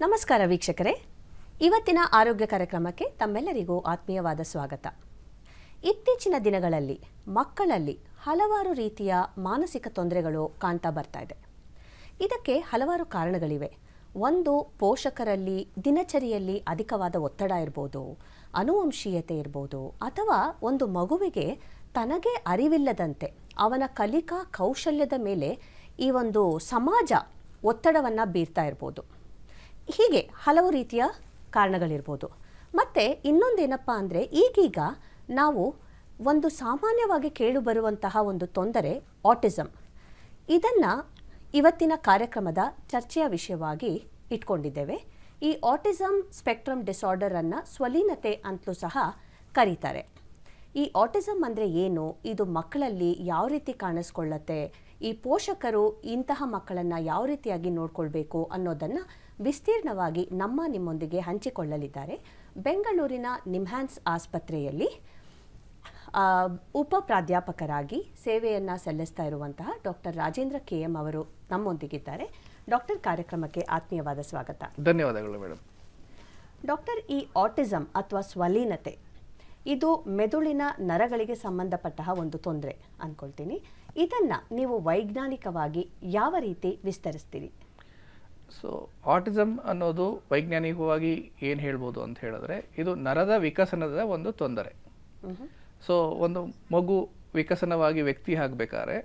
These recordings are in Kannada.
ನಮಸ್ಕಾರ ವೀಕ್ಷಕರೇ, ಇವತ್ತಿನ ಆರೋಗ್ಯ ಕಾರ್ಯಕ್ರಮಕ್ಕೆ ತಮ್ಮೆಲ್ಲರಿಗೂ ಆತ್ಮೀಯವಾದ ಸ್ವಾಗತ. ಇತ್ತೀಚಿನ ದಿನಗಳಲ್ಲಿ ಮಕ್ಕಳಲ್ಲಿ ಹಲವಾರು ರೀತಿಯ ಮಾನಸಿಕ ತೊಂದರೆಗಳು ಕಾಣ್ತಾ ಬರ್ತಾ ಇದೆ. ಇದಕ್ಕೆ ಹಲವಾರು ಕಾರಣಗಳಿವೆ. ಒಂದು, ಪೋಷಕರಲ್ಲಿ ದಿನಚರಿಯಲ್ಲಿ ಅಧಿಕವಾದ ಒತ್ತಡ ಇರ್ಬೋದು, ಅನುವಂಶೀಯತೆ ಇರ್ಬೋದು, ಅಥವಾ ಒಂದು ಮಗುವಿಗೆ ತನಗೆ ಅರಿವಿಲ್ಲದಂತೆ ಅವನ ಕಲಿಕಾ ಕೌಶಲ್ಯದ ಮೇಲೆ ಈ ಒಂದು ಸಮಾಜ ಒತ್ತಡವನ್ನು ಬೀರ್ತಾ ಇರ್ಬೋದು. ಹೀಗೆ ಹಲವು ರೀತಿಯ ಕಾರಣಗಳಿರ್ಬೋದು. ಮತ್ತು ಇನ್ನೊಂದೇನಪ್ಪ ಅಂದರೆ, ಈಗೀಗ ನಾವು ಒಂದು ಸಾಮಾನ್ಯವಾಗಿ ಕೇಳಿಬರುವಂತಹ ಒಂದು ತೊಂದರೆ ಆಟಿಸಮ್. ಇದನ್ನು ಇವತ್ತಿನ ಕಾರ್ಯಕ್ರಮದ ಚರ್ಚೆಯ ವಿಷಯವಾಗಿ ಇಟ್ಕೊಂಡಿದ್ದೇವೆ. ಈ ಆಟಿಸಮ್ ಸ್ಪೆಕ್ಟ್ರಮ್ ಡಿಸಾರ್ಡರನ್ನು ಸ್ವಲೀನತೆ ಅಂತಲೂ ಸಹ ಕರೀತಾರೆ. ಈ ಆಟಿಸಮ್ ಅಂದರೆ ಏನು, ಇದು ಮಕ್ಕಳಲ್ಲಿ ಯಾವ ರೀತಿ ಕಾಣಿಸ್ಕೊಳ್ಳುತ್ತೆ, ಈ ಪೋಷಕರು ಇಂತಹ ಮಕ್ಕಳನ್ನು ಯಾವ ರೀತಿಯಾಗಿ ನೋಡ್ಕೊಳ್ಬೇಕು ಅನ್ನೋದನ್ನು ವಿಸ್ತೀರ್ಣವಾಗಿ ನಿಮ್ಮೊಂದಿಗೆ ಹಂಚಿಕೊಳ್ಳಲಿದ್ದಾರೆ ಬೆಂಗಳೂರಿನ ನಿಮ್ಹಾನ್ಸ್ ಆಸ್ಪತ್ರೆಯಲ್ಲಿ ಉಪ ಪ್ರಾಧ್ಯಾಪಕರಾಗಿ ಸೇವೆಯನ್ನು ಸಲ್ಲಿಸ್ತಾ ಇರುವಂತಹ ಡಾಕ್ಟರ್ ರಾಜೇಂದ್ರ KM ಅವರು ನಮ್ಮೊಂದಿಗಿದ್ದಾರೆ. ಡಾಕ್ಟರ್, ಕಾರ್ಯಕ್ರಮಕ್ಕೆ ಆತ್ಮೀಯವಾದ ಸ್ವಾಗತ. ಧನ್ಯವಾದಗಳು ಮೇಡಮ್. ಡಾಕ್ಟರ್, ಈ ಆಟಿಸಮ್ ಅಥವಾ ಸ್ವಲೀನತೆ ಇದು ಮೆದುಳಿನ ನರಗಳಿಗೆ ಸಂಬಂಧಪಟ್ಟ ಒಂದು ತೊಂದರೆ ಅಂದ್ಕೊಳ್ತೀನಿ. ಇದನ್ನು ನೀವು ವೈಜ್ಞಾನಿಕವಾಗಿ ಯಾವ ರೀತಿ ವಿಸ್ತರಿಸ್ತೀರಿ? ಸೊ ಆಟಿಸಮ್ ಅನ್ನೋದು ವೈಜ್ಞಾನಿಕವಾಗಿ ಏನು ಹೇಳ್ಬೋದು ಅಂತ ಹೇಳಿದ್ರೆ, ಇದು ನರದ ವಿಕಸನದ ಒಂದು ತೊಂದರೆ. ಸೊ ಒಂದು ಮಗು ವಿಕಸನವಾಗಿ ವ್ಯಕ್ತಿ ಆಗಬೇಕಾದ್ರೆ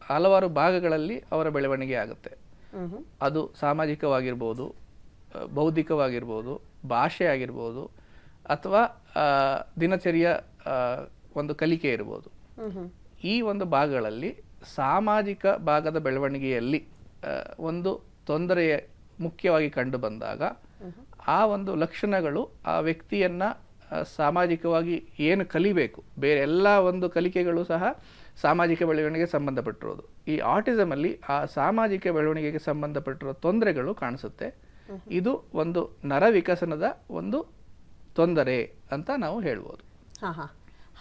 ಹಲವಾರು ಭಾಗಗಳಲ್ಲಿ ಅವರ ಬೆಳವಣಿಗೆ ಆಗುತ್ತೆ. ಅದು ಸಾಮಾಜಿಕವಾಗಿರ್ಬೋದು, ಬೌದ್ಧಿಕವಾಗಿರ್ಬೋದು, ಭಾಷೆ ಆಗಿರ್ಬೋದು, ಅಥವಾ ದಿನಚರಿಯ ಒಂದು ಕಲಿಕೆ ಇರ್ಬೋದು. ಈ ಒಂದು ಭಾಗಗಳಲ್ಲಿ ಸಾಮಾಜಿಕ ಭಾಗದ ಬೆಳವಣಿಗೆಯಲ್ಲಿ ಒಂದು ತೊಂದರೆ ಮುಖ್ಯವಾಗಿ ಕಂಡು ಬಂದಾಗ ಆ ಒಂದು ಲಕ್ಷಣಗಳು ಆ ವ್ಯಕ್ತಿಯನ್ನು ಸಾಮಾಜಿಕವಾಗಿ ಏನು ಕಲಿಬೇಕು, ಬೇರೆ ಎಲ್ಲ ಒಂದು ಕಲಿಕೆಗಳು ಸಹ ಸಾಮಾಜಿಕ ಬೆಳವಣಿಗೆಗೆ ಸಂಬಂಧಪಟ್ಟಿರೋದು. ಈ ಆಟಿಸಮಲ್ಲಿ ಆ ಸಾಮಾಜಿಕ ಬೆಳವಣಿಗೆಗೆ ಸಂಬಂಧಪಟ್ಟಿರೋ ತೊಂದರೆಗಳು ಕಾಣಿಸುತ್ತೆ. ಇದು ಒಂದು ನರ ವಿಕಸನದ ಒಂದು ತೊಂದರೆ ಅಂತ ನಾವು ಹೇಳ್ಬೋದು.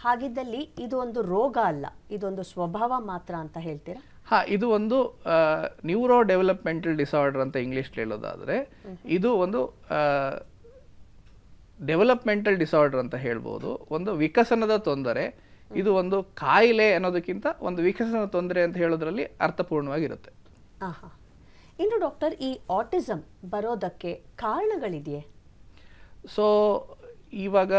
ಹಾಗಿದ್ದಲ್ಲಿ ಇದು ಒಂದು ರೋಗ ಅಲ್ಲ, ಇದೊಂದು ಸ್ವಭಾವ ಮಾತ್ರ ಅಂತ ಹೇಳ್ತೀರಾ? ಇದು ಒಂದು ನ್ಯೂರೋ ಡೆವಲಪ್ಮೆಂಟಲ್ ಡಿಸಾರ್ಡರ್ ಅಂತ ಇಂಗ್ಲಿಷ್ ಹೇಳೋದಾದರೆ, ಇದು ಒಂದು ಡೆವಲಪ್ಮೆಂಟಲ್ ಡಿಸಾರ್ಡರ್ ಅಂತ ಹೇಳ್ಬೋದು. ಒಂದು ವಿಕಸನದ ತೊಂದರೆ. ಇದು ಒಂದು ಕಾಯಿಲೆ ಅನ್ನೋದಕ್ಕಿಂತ ಒಂದು ವಿಕಸನದ ತೊಂದರೆ ಅಂತ ಹೇಳೋದ್ರಲ್ಲಿ ಅರ್ಥಪೂರ್ಣವಾಗಿರುತ್ತೆ. ಇನ್ನು ಡಾಕ್ಟರ್, ಈ ಆಟಿಸಮ್ ಬರೋದಕ್ಕೆ ಕಾರಣಗಳಿದೆಯೇ? ಸೊ ಇವಾಗ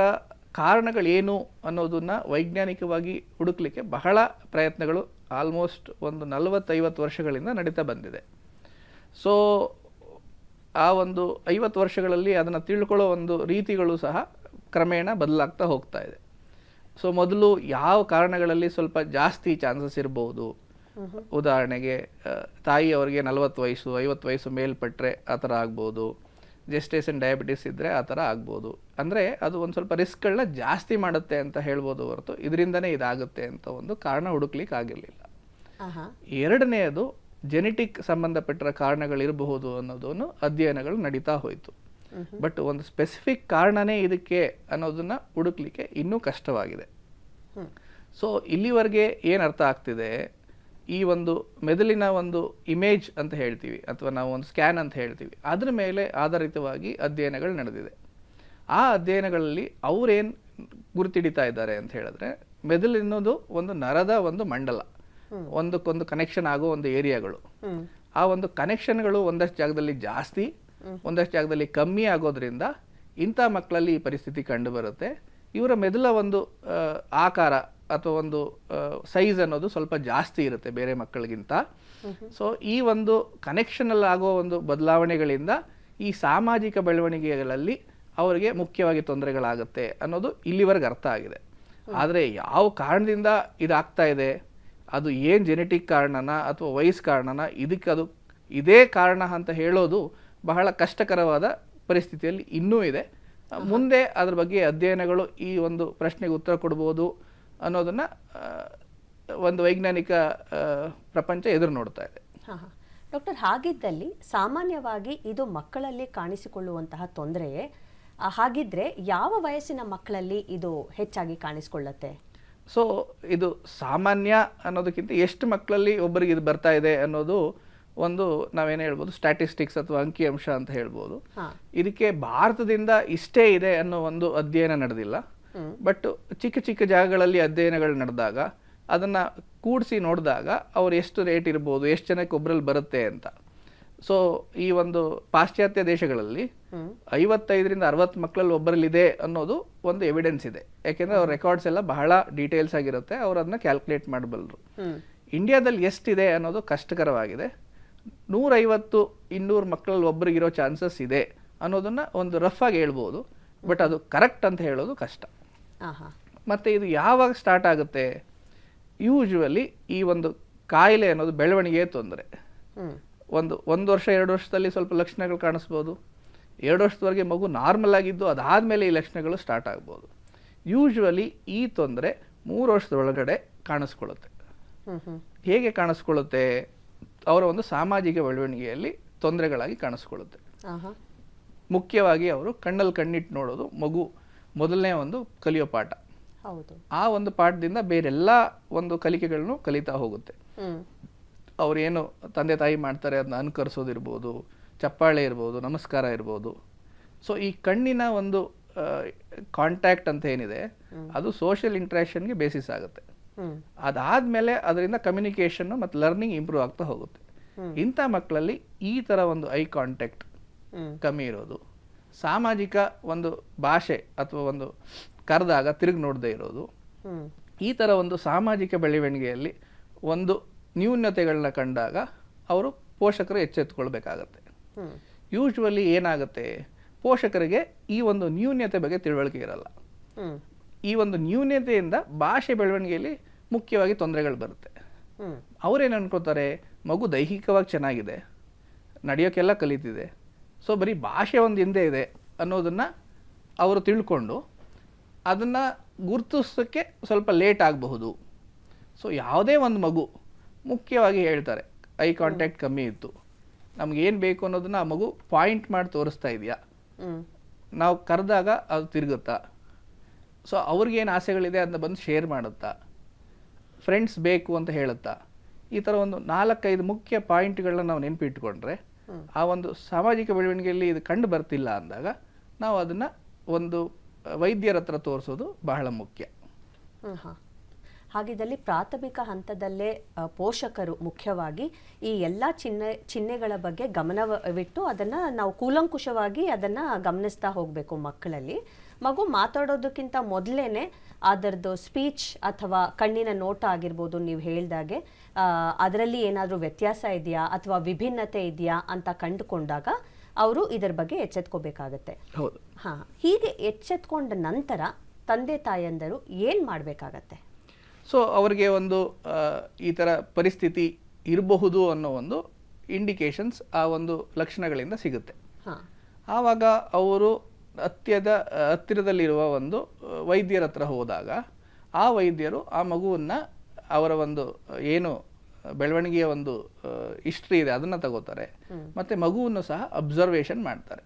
ಕಾರಣಗಳೇನು ಅನ್ನೋದನ್ನ ವೈಜ್ಞಾನಿಕವಾಗಿ ಹುಡುಕ್ಲಿಕ್ಕೆ ಬಹಳ ಪ್ರಯತ್ನಗಳು ಆಲ್ಮೋಸ್ಟ್ ಒಂದು 40-50 ವರ್ಷಗಳಿಂದ ನಡೀತಾ ಬಂದಿದೆ. ಸೊ ಆ ಒಂದು 50 ವರ್ಷಗಳಲ್ಲಿ ಅದನ್ನು ತಿಳ್ಕೊಳ್ಳೋ ಒಂದು ರೀತಿಗಳು ಸಹ ಕ್ರಮೇಣ ಬದಲಾಗ್ತಾ ಹೋಗ್ತಾ ಇದೆ. ಸೊ ಮೊದಲು ಯಾವ ಕಾರಣಗಳಲ್ಲಿ ಸ್ವಲ್ಪ ಜಾಸ್ತಿ ಚಾನ್ಸಸ್ ಇರ್ಬೋದು, ಉದಾಹರಣೆಗೆ ತಾಯಿಯವರಿಗೆ 40 ವಯಸ್ಸು 50 ವಯಸ್ಸು ಮೇಲ್ಪಟ್ಟರೆ ಆ ಥರ ಆಗ್ಬೋದು, ಜೆಸ್ಟೇಷನ್ ಡಯಾಬಿಟಿಸ್ ಇದ್ದರೆ ಆ ಥರ ಆಗ್ಬೋದು. ಅಂದರೆ ಅದು ಒಂದು ಸ್ವಲ್ಪ ರಿಸ್ಕ್ಗಳನ್ನ ಜಾಸ್ತಿ ಮಾಡುತ್ತೆ ಅಂತ ಹೇಳ್ಬೋದು ಹೊರತು ಇದರಿಂದನೇ ಇದಾಗುತ್ತೆ ಅಂತ ಒಂದು ಕಾರಣ ಹುಡುಕ್ಲಿಕ್ಕೆ ಆಗಿರಲಿಲ್ಲ. ಎರಡನೆಯದು, ಜೆನೆಟಿಕ್ ಸಂಬಂಧಪಟ್ಟ ಕಾರಣಗಳಿರಬಹುದು ಅನ್ನೋದನ್ನು ಅಧ್ಯಯನಗಳು ನಡೀತಾ ಹೋಯಿತು. ಬಟ್ ಒಂದು ಸ್ಪೆಸಿಫಿಕ್ ಕಾರಣನೇ ಇದಕ್ಕೆ ಅನ್ನೋದನ್ನು ಹುಡುಕ್ಲಿಕ್ಕೆ ಇನ್ನೂ ಕಷ್ಟವಾಗಿದೆ. ಸೊ ಇಲ್ಲಿವರೆಗೆ ಏನು ಅರ್ಥ ಆಗ್ತಿದೆ, ಈ ಒಂದು ಮೆದುಳಿನ ಒಂದು ಇಮೇಜ್ ಅಂತ ಹೇಳ್ತೀವಿ ಅಥವಾ ನಾವು ಒಂದು ಸ್ಕ್ಯಾನ್ ಅಂತ ಹೇಳ್ತೀವಿ, ಅದ್ರ ಮೇಲೆ ಆಧಾರಿತವಾಗಿ ಅಧ್ಯಯನಗಳು ನಡೆದಿದೆ. ಆ ಅಧ್ಯಯನಗಳಲ್ಲಿ ಅವರೇನು ಗುರುತಿಡಿತಾ ಇದ್ದಾರೆ ಅಂತ ಹೇಳಿದ್ರೆ, ಮೆದುಳಿನದು ಒಂದು ನರದ ಒಂದು ಮಂಡಲ, ಒಂದಕ್ಕೊಂದು ಕನೆಕ್ಷನ್ ಆಗೋ ಒಂದು ಏರಿಯಾಗಳು. ಆ ಒಂದು ಕನೆಕ್ಷನ್ಗಳು ಒಂದಷ್ಟು ಜಾಗದಲ್ಲಿ ಜಾಸ್ತಿ, ಒಂದಷ್ಟು ಜಾಗದಲ್ಲಿ ಕಮ್ಮಿ ಆಗೋದ್ರಿಂದ ಇಂಥ ಮಕ್ಕಳಲ್ಲಿ ಈ ಪರಿಸ್ಥಿತಿ ಕಂಡು ಬರುತ್ತೆ. ಇವರ ಮೆದುಳ ಒಂದು ಆಕಾರ ಅಥವಾ ಒಂದು ಸೈಜ್ ಅನ್ನೋದು ಸ್ವಲ್ಪ ಜಾಸ್ತಿ ಇರುತ್ತೆ ಬೇರೆ ಮಕ್ಕಳಿಗಿಂತ. ಸೊ ಈ ಒಂದು ಕನೆಕ್ಷನಲ್ಲಿ ಆಗೋ ಒಂದು ಬದಲಾವಣೆಗಳಿಂದ ಈ ಸಾಮಾಜಿಕ ಬೆಳವಣಿಗೆಗಳಲ್ಲಿ ಅವರಿಗೆ ಮುಖ್ಯವಾಗಿ ತೊಂದರೆಗಳಾಗುತ್ತೆ ಅನ್ನೋದು ಇಲ್ಲಿವರೆಗೆ ಅರ್ಥ ಆಗಿದೆ. ಆದರೆ ಯಾವ ಕಾರಣದಿಂದ ಇದಾಗ್ತಾ ಇದೆ, ಅದು ಏನು ಜೆನೆಟಿಕ್ ಕಾರಣನ ಅಥವಾ ವಯಸ್ಸು ಕಾರಣನ, ಅದು ಇದೇ ಕಾರಣ ಅಂತ ಹೇಳೋದು ಬಹಳ ಕಷ್ಟಕರವಾದ ಪರಿಸ್ಥಿತಿಯಲ್ಲಿ ಇನ್ನೂ ಇದೆ. ಮುಂದೆ ಅದ್ರ ಬಗ್ಗೆ ಅಧ್ಯಯನಗಳು ಈ ಒಂದು ಪ್ರಶ್ನೆಗೆ ಉತ್ತರ ಕೊಡ್ಬೋದು ಅನ್ನೋದನ್ನ ಒಂದು ವೈಜ್ಞಾನಿಕ ಪ್ರಪಂಚ ಎದುರು ನೋಡ್ತಾ ಇದೆ. ಡಾಕ್ಟರ್, ಹಾಗಿದ್ದಲ್ಲಿ ಸಾಮಾನ್ಯವಾಗಿ ಇದು ಮಕ್ಕಳಲ್ಲಿ ಕಾಣಿಸಿಕೊಳ್ಳುವಂತಹ ತೊಂದರೆಯೇ? ಹಾಗಿದ್ರೆ ಯಾವ ವಯಸ್ಸಿನ ಮಕ್ಕಳಲ್ಲಿ ಇದು ಹೆಚ್ಚಾಗಿ ಕಾಣಿಸಿಕೊಳ್ಳುತ್ತೆ? ಸೊ ಇದು ಸಾಮಾನ್ಯ ಅನ್ನೋದಕ್ಕಿಂತ ಎಷ್ಟು ಮಕ್ಕಳಲ್ಲಿ ಒಬ್ಬರಿಗೆ ಇದು ಬರ್ತಾ ಇದೆ ಅನ್ನೋದು ಒಂದು ನಾವೇನು ಹೇಳ್ಬೋದು ಸ್ಟ್ಯಾಟಿಸ್ಟಿಕ್ಸ್ ಅಥವಾ ಅಂಕಿಅಂಶ ಅಂತ ಹೇಳ್ಬೋದು. ಹಾಂ. ಇದಕ್ಕೆ ಭಾರತದಿಂದ ಇಷ್ಟೇ ಇದೆ ಅನ್ನೋ ಒಂದು ಅಧ್ಯಯನ ನಡೆದಿಲ್ಲ. ಬಟ್ ಚಿಕ್ಕ ಚಿಕ್ಕ ಜಾಗಗಳಲ್ಲಿ ಅಧ್ಯಯನಗಳು ನಡೆದಾಗ ಅದನ್ನು ಕೂಡಿಸಿ ನೋಡಿದಾಗ ಅವ್ರು ಎಷ್ಟು ರೇಟ್ ಇರ್ಬೋದು, ಎಷ್ಟು ಜನಕ್ಕೆ ಒಬ್ಬರಲ್ಲಿ ಬರುತ್ತೆ ಅಂತ. ಸೊ ಈ ಒಂದು ಪಾಶ್ಚಾತ್ಯ ದೇಶಗಳಲ್ಲಿ 55ರಿಂದ 60 ಮಕ್ಕಳಲ್ಲಿ ಒಬ್ಬರಲ್ಲಿದೆ ಅನ್ನೋದು ಒಂದು ಎವಿಡೆನ್ಸ್ ಇದೆ. ಯಾಕೆಂದರೆ ಅವ್ರ ರೆಕಾರ್ಡ್ಸ್ ಎಲ್ಲ ಬಹಳ ಡೀಟೇಲ್ಸ್ ಆಗಿರುತ್ತೆ, ಅವ್ರು ಅದನ್ನ ಕ್ಯಾಲ್ಕುಲೇಟ್ ಮಾಡಬಲ್ಲರು. ಇಂಡಿಯಾದಲ್ಲಿ ಎಷ್ಟಿದೆ ಅನ್ನೋದು ಕಷ್ಟಕರವಾಗಿದೆ. 150-200 ಮಕ್ಕಳಲ್ಲಿ ಒಬ್ಬರಿಗಿರೋ ಚಾನ್ಸಸ್ ಇದೆ ಅನ್ನೋದನ್ನ ಒಂದು ರಫ್ ಆಗಿ ಹೇಳ್ಬೋದು. ಬಟ್ ಅದು ಕರೆಕ್ಟ್ ಅಂತ ಹೇಳೋದು ಕಷ್ಟ. ಮತ್ತು ಇದು ಯಾವಾಗ ಸ್ಟಾರ್ಟ್ ಆಗುತ್ತೆ? ಯೂಶ್ವಲಿ ಈ ಒಂದು ಕಾಯಿಲೆ ಅನ್ನೋದು ಬೆಳವಣಿಗೆ ತೊಂದರೆ. ಒಂದು ವರ್ಷ 2 ವರ್ಷದಲ್ಲಿ ಸ್ವಲ್ಪ ಲಕ್ಷಣಗಳು ಕಾಣಿಸ್ಬೋದು. 2 ವರ್ಷದವರೆಗೆ ಮಗು ನಾರ್ಮಲ್ ಆಗಿದ್ದು ಅದಾದಮೇಲೆ ಈ ಲಕ್ಷಣಗಳು ಸ್ಟಾರ್ಟ್ ಆಗ್ಬೋದು. ಯೂಶ್ವಲಿ ಈ ತೊಂದರೆ 3 ವರ್ಷದೊಳಗಡೆ ಕಾಣಿಸ್ಕೊಳ್ಳುತ್ತೆ. ಹೇಗೆ ಕಾಣಿಸ್ಕೊಳ್ಳುತ್ತೆ? ಅವರ ಒಂದು ಸಾಮಾಜಿಕ ಬೆಳವಣಿಗೆಯಲ್ಲಿ ತೊಂದರೆಗಳಾಗಿ ಕಾಣಿಸ್ಕೊಳ್ಳುತ್ತೆ. ಮುಖ್ಯವಾಗಿ ಅವರು ಕಣ್ಣಲ್ಲಿ ಕಣ್ಣಿಟ್ಟು ನೋಡೋದು ಮಗು ಮೊದಲನೇ ಒಂದು ಕಲಿಯೋ ಪಾಠ. ಆ ಒಂದು ಪಾಠದಿಂದ ಬೇರೆಲ್ಲ ಒಂದು ಕಲಿಕೆಗಳನ್ನು ಕಲಿತಾ ಹೋಗುತ್ತೆ. ಅವ್ರೇನು ತಂದೆ ತಾಯಿ ಮಾಡ್ತಾರೆ ಅದನ್ನ ಅನುಕರಿಸೋದಿರ್ಬೋದು, ಚಪ್ಪಾಳೆ ಇರ್ಬೋದು, ನಮಸ್ಕಾರ ಇರ್ಬೋದು. ಸೊ ಈ ಕಣ್ಣಿನ ಒಂದು ಕಾಂಟ್ಯಾಕ್ಟ್ ಅಂತ ಏನಿದೆ ಅದು ಸೋಷಿಯಲ್ ಇಂಟ್ರಾಕ್ಷನ್ಗೆ ಬೇಸಿಸ್ ಆಗುತ್ತೆ. ಅದಾದ್ಮೇಲೆ ಅದರಿಂದ ಕಮ್ಯುನಿಕೇಷನ್ ಮತ್ತು ಲರ್ನಿಂಗ್ ಇಂಪ್ರೂವ್ ಆಗ್ತಾ ಹೋಗುತ್ತೆ. ಇಂಥ ಮಕ್ಕಳಲ್ಲಿ ಈ ಥರ ಒಂದು ಐ ಕಾಂಟ್ಯಾಕ್ಟ್ ಕಮ್ಮಿ ಇರೋದು, ಸಾಮಾಜಿಕ ಒಂದು ಭಾಷೆ ಅಥವಾ ಒಂದು ಕರೆದಾಗ ತಿರುಗಿ ನೋಡದೇ ಇರೋದು, ಈ ಥರ ಒಂದು ಸಾಮಾಜಿಕ ಬೆಳವಣಿಗೆಯಲ್ಲಿ ಒಂದು ನ್ಯೂನತೆಗಳನ್ನ ಕಂಡಾಗ ಅವರು ಪೋಷಕರು ಎಚ್ಚೆತ್ತುಕೊಳ್ಬೇಕಾಗತ್ತೆ. ಯೂಶ್ವಲಿ ಏನಾಗುತ್ತೆ, ಪೋಷಕರಿಗೆ ಈ ಒಂದು ನ್ಯೂನ್ಯತೆ ಬಗ್ಗೆ ತಿಳುವಳಿಕೆ ಇರಲ್ಲ. ಈ ಒಂದು ನ್ಯೂನ್ಯತೆಯಿಂದ ಭಾಷೆ ಬೆಳವಣಿಗೆಯಲ್ಲಿ ಮುಖ್ಯವಾಗಿ ತೊಂದರೆಗಳು ಬರುತ್ತೆ. ಅವರೇನು ಅನ್ಕೋತಾರೆ, ಮಗು ದೈಹಿಕವಾಗಿ ಚೆನ್ನಾಗಿದೆ, ನಡೆಯೋಕ್ಕೆಲ್ಲ ಕಲಿತಿದೆ, ಸೊ ಬರೀ ಭಾಷೆ ಒಂದು ಹಿಂದೆ ಇದೆ ಅನ್ನೋದನ್ನು ಅವರು ತಿಳ್ಕೊಂಡು ಅದನ್ನು ಗುರುತಿಸೋಕ್ಕೆ ಸ್ವಲ್ಪ ಲೇಟ್ ಆಗಬಹುದು. ಸೊ ಯಾವುದೇ ಒಂದು ಮಗು ಮುಖ್ಯವಾಗಿ ಹೇಳ್ತಾರೆ ಐ ಕಾಂಟ್ಯಾಕ್ಟ್ ಕಮ್ಮಿ ಇತ್ತು, ನಮ್ಗೇನು ಬೇಕು ಅನ್ನೋದನ್ನ ಆ ಮಗು ಪಾಯಿಂಟ್ ಮಾಡಿ ತೋರಿಸ್ತಾ ಇದೆಯಾ, ನಾವು ಕರೆದಾಗ ಅದು ತಿರುಗುತ್ತಾ, ಸೊ ಅವ್ರಿಗೇನು ಆಸೆಗಳಿದೆ ಅದನ್ನ ಬಂದು ಶೇರ್ ಮಾಡುತ್ತಾ, ಫ್ರೆಂಡ್ಸ್ ಬೇಕು ಅಂತ ಹೇಳುತ್ತಾ, ಈ ಥರ ಒಂದು 4-5 ಮುಖ್ಯ ಪಾಯಿಂಟ್ಗಳನ್ನ ನಾವು ನೆನಪಿಟ್ಕೊಂಡ್ರೆ ಆ ಒಂದು ಸಾಮಾಜಿಕ ಬೆಳವಣಿಗೆಯಲ್ಲಿ ಇದು ಕಂಡು ಬರ್ತಿಲ್ಲ ಅಂದಾಗ ನಾವು ಅದನ್ನು ಒಂದು ವೈದ್ಯರ ಹತ್ರ ತೋರಿಸೋದು ಬಹಳ ಮುಖ್ಯ. ಹಾಗಿದ್ದಲ್ಲಿ ಪ್ರಾಥಮಿಕ ಹಂತದಲ್ಲೇ ಪೋಷಕರು ಮುಖ್ಯವಾಗಿ ಈ ಎಲ್ಲ ಚಿಹ್ನೆಗಳ ಬಗ್ಗೆ ಗಮನವಿಟ್ಟು ಅದನ್ನು ನಾವು ಕೂಲಂಕುಷವಾಗಿ ಅದನ್ನು ಗಮನಿಸ್ತಾ ಹೋಗಬೇಕು. ಮಕ್ಕಳಲ್ಲಿ ಮಗು ಮಾತಾಡೋದಕ್ಕಿಂತ ಮೊದಲೇ ಅದರದ್ದು ಸ್ಪೀಚ್ ಅಥವಾ ಕಣ್ಣಿನ ನೋಟ ಆಗಿರ್ಬೋದು, ನೀವು ಹೇಳ್ದಾಗೆ ಅದರಲ್ಲಿ ಏನಾದರೂ ವ್ಯತ್ಯಾಸ ಇದೆಯಾ ಅಥವಾ ವಿಭಿನ್ನತೆ ಇದೆಯಾ ಅಂತ ಕಂಡುಕೊಂಡಾಗ ಅವರು ಇದರ ಬಗ್ಗೆ ಎಚ್ಚೆತ್ಕೋಬೇಕಾಗತ್ತೆ. ಹಾಂ, ಹೀಗೆ ಎಚ್ಚೆತ್ಕೊಂಡ ನಂತರ ತಂದೆ ತಾಯಂದರು ಏನು ಮಾಡಬೇಕಾಗತ್ತೆ? ಸೊ ಅವ್ರಿಗೆ ಒಂದು ಈ ಥರ ಪರಿಸ್ಥಿತಿ ಇರಬಹುದು ಅನ್ನೋ ಒಂದು ಇಂಡಿಕೇಶನ್ಸ್ ಆ ಒಂದು ಲಕ್ಷಣಗಳಿಂದ ಸಿಗುತ್ತೆ. ಆವಾಗ ಅವರು ಹತ್ತಿರದಲ್ಲಿರುವ ಒಂದು ವೈದ್ಯರ ಹತ್ರ ಹೋದಾಗ ಆ ವೈದ್ಯರು ಆ ಮಗುವನ್ನು ಅವರ ಒಂದು ಏನು ಬೆಳವಣಿಗೆಯ ಒಂದು ಹಿಸ್ಟ್ರಿ ಇದೆ ಅದನ್ನು ತಗೋತಾರೆ, ಮತ್ತು ಮಗುವನ್ನು ಸಹ ಅಬ್ಸರ್ವೇಷನ್ ಮಾಡ್ತಾರೆ.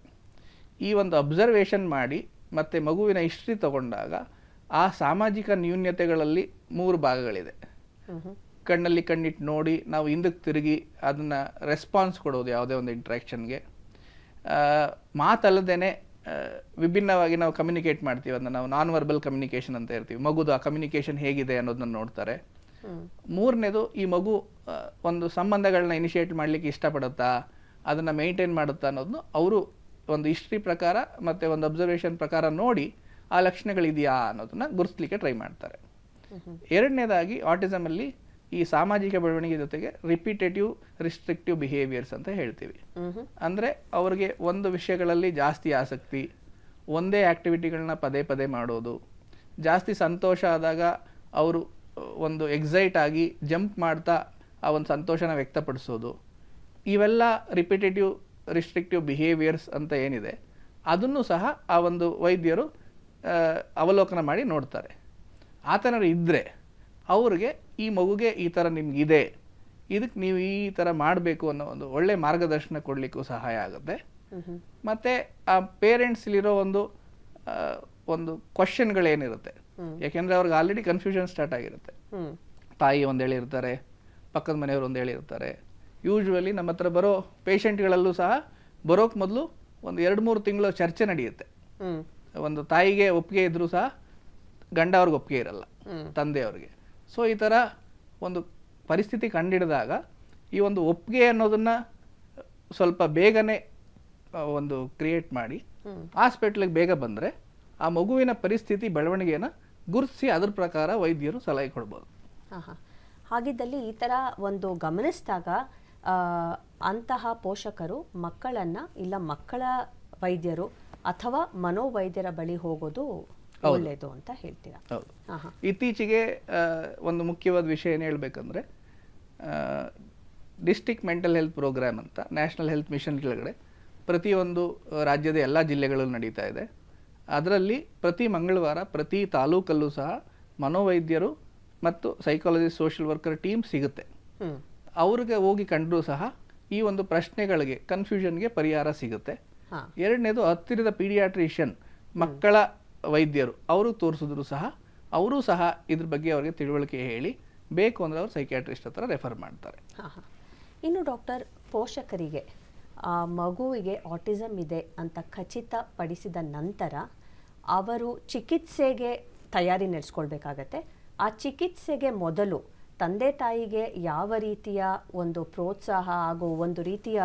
ಈ ಒಂದು ಅಬ್ಸರ್ವೇಷನ್ ಮಾಡಿ ಮತ್ತು ಮಗುವಿನ ಹಿಸ್ಟ್ರಿ ತಗೊಂಡಾಗ ಆ ಸಾಮಾಜಿಕ ನ್ಯೂನ್ಯತೆಗಳಲ್ಲಿ 3 ಭಾಗಗಳಿದೆ. ಕಣ್ಣಲ್ಲಿ ಕಣ್ಣಿಟ್ಟು ನೋಡಿ ನಾವು ಹಿಂದಕ್ಕೆ ತಿರುಗಿ ಅದನ್ನು ರೆಸ್ಪಾನ್ಸ್ ಕೊಡೋದು ಯಾವುದೇ ಒಂದು ಇಂಟ್ರ್ಯಾಕ್ಷನ್ಗೆ, ಮಾತಲ್ಲದೇ ವಿಭಿನ್ನವಾಗಿ ನಾವು ಕಮ್ಯುನಿಕೇಟ್ ಮಾಡ್ತೀವಿ, ಅದನ್ನು ನಾವು ನಾನ್ ವರ್ಬಲ್ ಕಮ್ಯುನಿಕೇಷನ್ ಅಂತ ಇರ್ತೀವಿ. ಮಗುದು ಆ ಕಮ್ಯುನಿಕೇಷನ್ ಹೇಗಿದೆ ಅನ್ನೋದನ್ನ ನೋಡ್ತಾರೆ. 3ನೇದು ಈ ಮಗು ಒಂದು ಸಂಬಂಧಗಳನ್ನ ಇನಿಷಿಯೇಟ್ ಮಾಡಲಿಕ್ಕೆ ಇಷ್ಟಪಡುತ್ತಾ, ಅದನ್ನು ಮೇಂಟೈನ್ ಮಾಡುತ್ತಾ ಅನ್ನೋದನ್ನು ಅವರು ಒಂದು ಹಿಸ್ಟ್ರಿ ಪ್ರಕಾರ ಮತ್ತು ಒಂದು ಅಬ್ಸರ್ವೇಷನ್ ಪ್ರಕಾರ ನೋಡಿ ಆ ಲಕ್ಷಣಗಳಿದೆಯಾ ಅನ್ನೋದನ್ನ ಗುರುತಿಸಲಿಕ್ಕೆ ಟ್ರೈ ಮಾಡ್ತಾರೆ. 2ನೇದಾಗಿ ಆಟಿಸಮಲ್ಲಿ ಈ ಸಾಮಾಜಿಕ ಬೆಳವಣಿಗೆ ಜೊತೆಗೆ ರಿಪಿಟೇಟಿವ್ ರಿಸ್ಟ್ರಿಕ್ಟಿವ್ ಬಿಹೇವಿಯರ್ಸ್ ಅಂತ ಹೇಳ್ತೀವಿ. ಅಂದರೆ ಅವ್ರಿಗೆ ಒಂದು ವಿಷಯಗಳಲ್ಲಿ ಜಾಸ್ತಿ ಆಸಕ್ತಿ, ಒಂದೇ ಆ್ಯಕ್ಟಿವಿಟಿಗಳನ್ನ ಪದೇ ಪದೇ ಮಾಡೋದು, ಜಾಸ್ತಿ ಸಂತೋಷ ಆದಾಗ ಅವರು ಒಂದು ಎಕ್ಸೈಟ್ ಆಗಿ ಜಂಪ್ ಮಾಡ್ತಾ ಆ ಒಂದು ಸಂತೋಷನ ವ್ಯಕ್ತಪಡಿಸೋದು, ಇವೆಲ್ಲ ರಿಪಿಟೇಟಿವ್ ರಿಸ್ಟ್ರಿಕ್ಟಿವ್ ಬಿಹೇವಿಯರ್ಸ್ ಅಂತ ಏನಿದೆ ಅದನ್ನು ಸಹ ಆ ಒಂದು ವೈದ್ಯರು ಅವಲೋಕನ ಮಾಡಿ ನೋಡ್ತಾರೆ. ಆ ಥರ ಇದ್ದರೆ ಅವ್ರಿಗೆ ಈ ಮಗುಗೆ ಈ ಥರ ನಿಮಗಿದೆ, ಇದಕ್ಕೆ ನೀವು ಈ ಥರ ಮಾಡಬೇಕು ಅನ್ನೋ ಒಂದು ಒಳ್ಳೆ ಮಾರ್ಗದರ್ಶನ ಕೊಡಲಿಕ್ಕೂ ಸಹಾಯ ಆಗುತ್ತೆ. ಮತ್ತು ಆ ಪೇರೆಂಟ್ಸ್ಲಿರೋ ಒಂದು ಕ್ವಶನ್ಗಳೇನಿರುತ್ತೆ, ಯಾಕೆಂದರೆ ಅವ್ರಿಗೆ ಆಲ್ರೆಡಿ ಕನ್ಫ್ಯೂಷನ್ ಸ್ಟಾರ್ಟ್ ಆಗಿರುತ್ತೆ. ತಾಯಿ ಒಂದು ಹೇಳಿರ್ತಾರೆ, ಪಕ್ಕದ ಮನೆಯವರು ಒಂದು ಹೇಳಿರ್ತಾರೆ, ಯೂಶ್ವಲಿ ನಮ್ಮ ಹತ್ರ ಬರೋ ಪೇಷಂಟ್ಗಳಲ್ಲೂ ಸಹ ಬರೋಕ್ಕೆ ಮೊದಲು ಒಂದು 2-3 ತಿಂಗಳು ಚರ್ಚೆ ನಡೆಯುತ್ತೆ. ಒಂದು ತಾಯಿಗೆ ಒಪ್ಪಿಗೆ ಇದ್ರೂ ಸಹ ಗಂಡ ಅವ್ರಿಗೆ ಒಪ್ಪಿಗೆ ಇರಲ್ಲ, ತಂದೆಯವ್ರಿಗೆ. ಸೊ ಈ ಥರ ಒಂದು ಪರಿಸ್ಥಿತಿ ಕಂಡಿಡಿದಾಗ ಈ ಒಂದು ಒಪ್ಪಿಗೆ ಅನ್ನೋದನ್ನ ಸ್ವಲ್ಪ ಬೇಗನೆ ಒಂದು ಕ್ರಿಯೇಟ್ ಮಾಡಿ ಹಾಸ್ಪಿಟ್ಲಿಗೆ ಬೇಗ ಬಂದರೆ ಆ ಮಗುವಿನ ಪರಿಸ್ಥಿತಿ ಬೆಳವಣಿಗೆಯನ್ನು ಗುರುತಿಸಿ ಅದ್ರ ಪ್ರಕಾರ ವೈದ್ಯರು ಸಲಹೆ ಕೊಡ್ಬೋದು. ಹಾಗಿದ್ದಲ್ಲಿ ಈ ಥರ ಒಂದು ಗಮನಿಸಿದಾಗ ಅಂತಹ ಪೋಷಕರು ಮಕ್ಕಳನ್ನು ಇಲ್ಲ ಮಕ್ಕಳ ವೈದ್ಯರು ಅಥವಾ ಮನೋವೈದ್ಯರ ಬಳಿ ಹೋಗೋದು ಒಳ್ಳೆಯದು ಅಂತ ಹೇಳ್ತೀರಾ? ಹೌದು. ಇತ್ತೀಚೆಗೆ ಒಂದು ಮುಖ್ಯವಾದ ವಿಷಯ ಏನು ಹೇಳ್ಬೇಕಂದ್ರೆ, ಡಿಸ್ಟ್ರಿಕ್ಟ್ ಮೆಂಟಲ್ ಹೆಲ್ತ್ ಪ್ರೋಗ್ರಾಮ್ ಅಂತ ನ್ಯಾಷನಲ್ ಹೆಲ್ತ್ ಮಿಷನ್ ಕೆಳಗಡೆ ಪ್ರತಿಯೊಂದು ರಾಜ್ಯದ ಎಲ್ಲ ಜಿಲ್ಲೆಗಳಲ್ಲೂ ನಡೀತಾ ಇದೆ. ಅದರಲ್ಲಿ ಪ್ರತಿ ಮಂಗಳವಾರ ಪ್ರತಿ ತಾಲೂಕಲ್ಲೂ ಸಹ ಮನೋವೈದ್ಯರು ಮತ್ತು ಸೈಕಾಲಜಿಸ್ಟ್, ಸೋಷಿಯಲ್ ವರ್ಕರ್ ಟೀಮ್ ಸಿಗುತ್ತೆ. ಅವ್ರಿಗೆ ಹೋಗಿ ಕಂಡರೂ ಸಹ ಈ ಒಂದು ಪ್ರಶ್ನೆಗಳಿಗೆ, ಕನ್ಫ್ಯೂಷನ್ಗೆ ಪರಿಹಾರ ಸಿಗುತ್ತೆ. ಎರಡನೇದು, ಹತ್ತಿರದ ಪೀಡಿಯಾಟ್ರಿಷಿಯನ್ ಮಕ್ಕಳ ವೈದ್ಯರು ಅವರು ತೋರಿಸಿದ್ರು ಸಹ ಅವರು ಸಹ ಇದ್ರ ಬಗ್ಗೆ ಅವರಿಗೆ ತಿಳುವಳಿಕೆ ಹೇಳಿ ಬೇಕು ಅಂದರೆ ಅವರು ಸೈಕ್ಯಾಟ್ರಿಸ್ಟ್ ಹತ್ರ ರೆಫರ್ ಮಾಡ್ತಾರೆ. ಇನ್ನು ಡಾಕ್ಟರ್, ಪೋಷಕರಿಗೆ ಆ ಮಗುವಿಗೆ ಆಟಿಸಮ್ ಇದೆ ಅಂತ ಖಚಿತಪಡಿಸಿದ ನಂತರ ಅವರು ಚಿಕಿತ್ಸೆಗೆ ತಯಾರಿ ನಡೆಸ್ಕೊಳ್ಬೇಕಾಗತ್ತೆ. ಆ ಚಿಕಿತ್ಸೆಗೆ ಮೊದಲು ತಂದೆ ತಾಯಿಗೆ ಯಾವ ರೀತಿಯ ಒಂದು ಪ್ರೋತ್ಸಾಹ ಹಾಗೂ ಒಂದು ರೀತಿಯ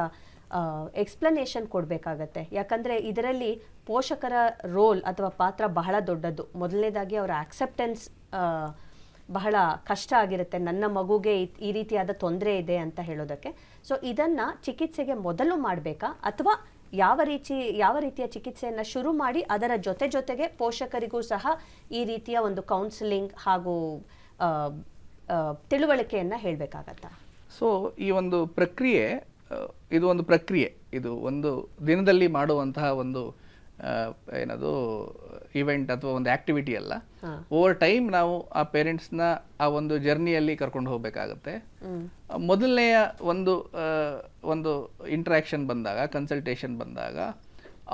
ಎಕ್ಸ್ಪ್ಲನೇಷನ್ ಕೊಡಬೇಕಾಗತ್ತೆ? ಯಾಕಂದರೆ ಇದರಲ್ಲಿ ಪೋಷಕರ ರೋಲ್ ಅಥವಾ ಪಾತ್ರ ಬಹಳ ದೊಡ್ಡದು. ಮೊದಲನೇದಾಗಿ ಅವರ ಆಕ್ಸೆಪ್ಟೆನ್ಸ್ ಬಹಳ ಕಷ್ಟ ಆಗಿರುತ್ತೆ, ನನ್ನ ಮಗುಗೆ ಈ ರೀತಿಯಾದ ತೊಂದರೆ ಇದೆ ಅಂತ ಹೇಳೋದಕ್ಕೆ. ಸೊ ಇದನ್ನು ಚಿಕಿತ್ಸೆಗೆ ಮೊದಲು ಮಾಡಬೇಕಾ ಅಥವಾ ಯಾವ ರೀತಿಯ ಚಿಕಿತ್ಸೆಯನ್ನು ಶುರು ಮಾಡಿ ಅದರ ಜೊತೆಗೆ ಪೋಷಕರಿಗೂ ಸಹ ಈ ರೀತಿಯ ಒಂದು ಕೌನ್ಸಿಲಿಂಗ್ ಹಾಗೂ ತಿಳುವಳಿಕೆಯನ್ನು ಹೇಳಬೇಕಾಗತ್ತಾ? ಸೊ ಈ ಒಂದು ಪ್ರಕ್ರಿಯೆ, ಇದು ಒಂದು ಪ್ರಕ್ರಿಯೆ, ಇದು ಒಂದು ದಿನದಲ್ಲಿ ಮಾಡುವಂತಹ ಒಂದು ಏನದು ಇವೆಂಟ್ ಅಥವಾ ಒಂದು ಆಕ್ಟಿವಿಟಿ ಅಲ್ಲ. ಓವರ್ ಟೈಮ್ ನಾವು ಆ ಪೇರೆಂಟ್ಸ್ನ ಆ ಒಂದು ಜರ್ನಿಯಲ್ಲಿ ಕರ್ಕೊಂಡು ಹೋಗಬೇಕಾಗತ್ತೆ. ಮೊದಲನೆಯ ಒಂದು ಇಂಟ್ರಾಕ್ಷನ್ ಬಂದಾಗ, ಕನ್ಸಲ್ಟೇಷನ್ ಬಂದಾಗ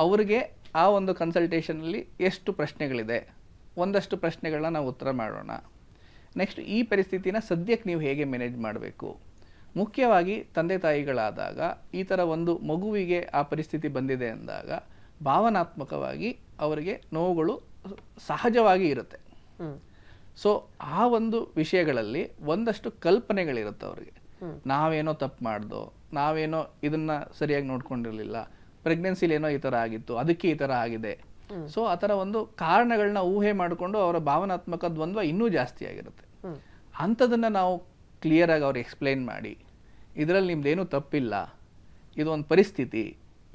ಅವ್ರಿಗೆ ಆ ಒಂದು ಕನ್ಸಲ್ಟೇಷನಲ್ಲಿ ಎಷ್ಟು ಪ್ರಶ್ನೆಗಳಿದೆ, ಒಂದಷ್ಟು ಪ್ರಶ್ನೆಗಳನ್ನ ನಾವು ಉತ್ತರ ಮಾಡೋಣ. ನೆಕ್ಸ್ಟ್, ಈ ಪರಿಸ್ಥಿತಿನ ಸದ್ಯಕ್ಕೆ ನೀವು ಹೇಗೆ ಮ್ಯಾನೇಜ್ ಮಾಡಬೇಕು. ಮುಖ್ಯವಾಗಿ ತಂದೆ ತಾಯಿಗಳಾದಾಗ ಈ ಥರ ಒಂದು ಮಗುವಿಗೆ ಆ ಪರಿಸ್ಥಿತಿ ಬಂದಿದೆ ಅಂದಾಗ ಭಾವನಾತ್ಮಕವಾಗಿ ಅವರಿಗೆ ನೋವುಗಳು ಸಹಜವಾಗಿ ಇರುತ್ತೆ. ಸೊ ಆ ಒಂದು ವಿಷಯಗಳಲ್ಲಿ ಒಂದಷ್ಟು ಕಲ್ಪನೆಗಳಿರುತ್ತೆ ಅವ್ರಿಗೆ. ನಾವೇನೋ ತಪ್ಪು ಮಾಡ್ದೋ, ನಾವೇನೋ ಇದನ್ನ ಸರಿಯಾಗಿ ನೋಡ್ಕೊಂಡಿರಲಿಲ್ಲ, ಪ್ರೆಗ್ನೆನ್ಸಿಲಿ ಏನೋ ಈ ಥರ ಆಗಿತ್ತು, ಅದಕ್ಕೆ ಈ ಥರ ಆಗಿದೆ. ಸೊ ಆ ಥರ ಒಂದು ಕಾರಣಗಳನ್ನ ಊಹೆ ಮಾಡಿಕೊಂಡು ಅವರ ಭಾವನಾತ್ಮಕ ದ್ವಂದ್ವ ಇನ್ನೂ ಜಾಸ್ತಿ ಆಗಿರುತ್ತೆ. ಅಂಥದನ್ನು ನಾವು ಕ್ಲಿಯರಾಗಿ ಅವ್ರಿಗೆ ಎಕ್ಸ್ಪ್ಲೈನ್ ಮಾಡಿ, ಇದರಲ್ಲಿ ನಿಮ್ದೇನೂ ತಪ್ಪಿಲ್ಲ, ಇದು ಒಂದು ಪರಿಸ್ಥಿತಿ,